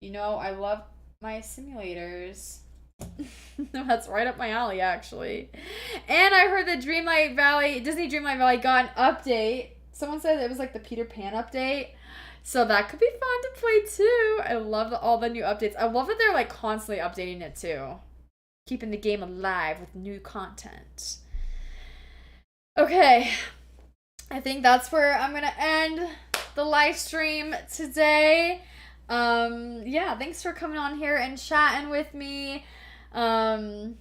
You know, I love my simulators. That's right up my alley, actually. And I heard that Disney Dreamlight Valley got an update. Someone said it was like the Peter Pan update. So that could be fun to play too. I love all the new updates. I love that they're like constantly updating it too. Keeping the game alive with new content. Okay. I think that's where I'm going to end the live stream today. Yeah, thanks for coming on here and chatting with me. I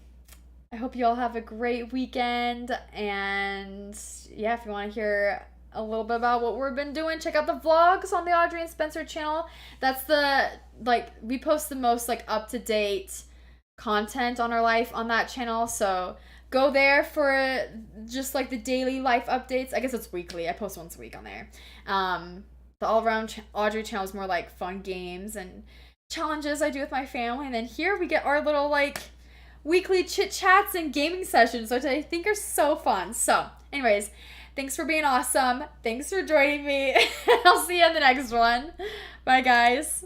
hope you all have a great weekend. And yeah, if you want to hear a little bit about what we've been doing, check out the vlogs on the Audrey and Spencer channel. That's we post the most up-to-date content on our life on that channel, so go there for just the daily life updates. I guess it's weekly. I post once a week on there. The AllAroundAudrey channel is more fun games and challenges I do with my family, and then here we get our little weekly chit chats and gaming sessions, which I think are so fun. So anyways, thanks for being awesome. Thanks for joining me. I'll see you in the next one. Bye, guys.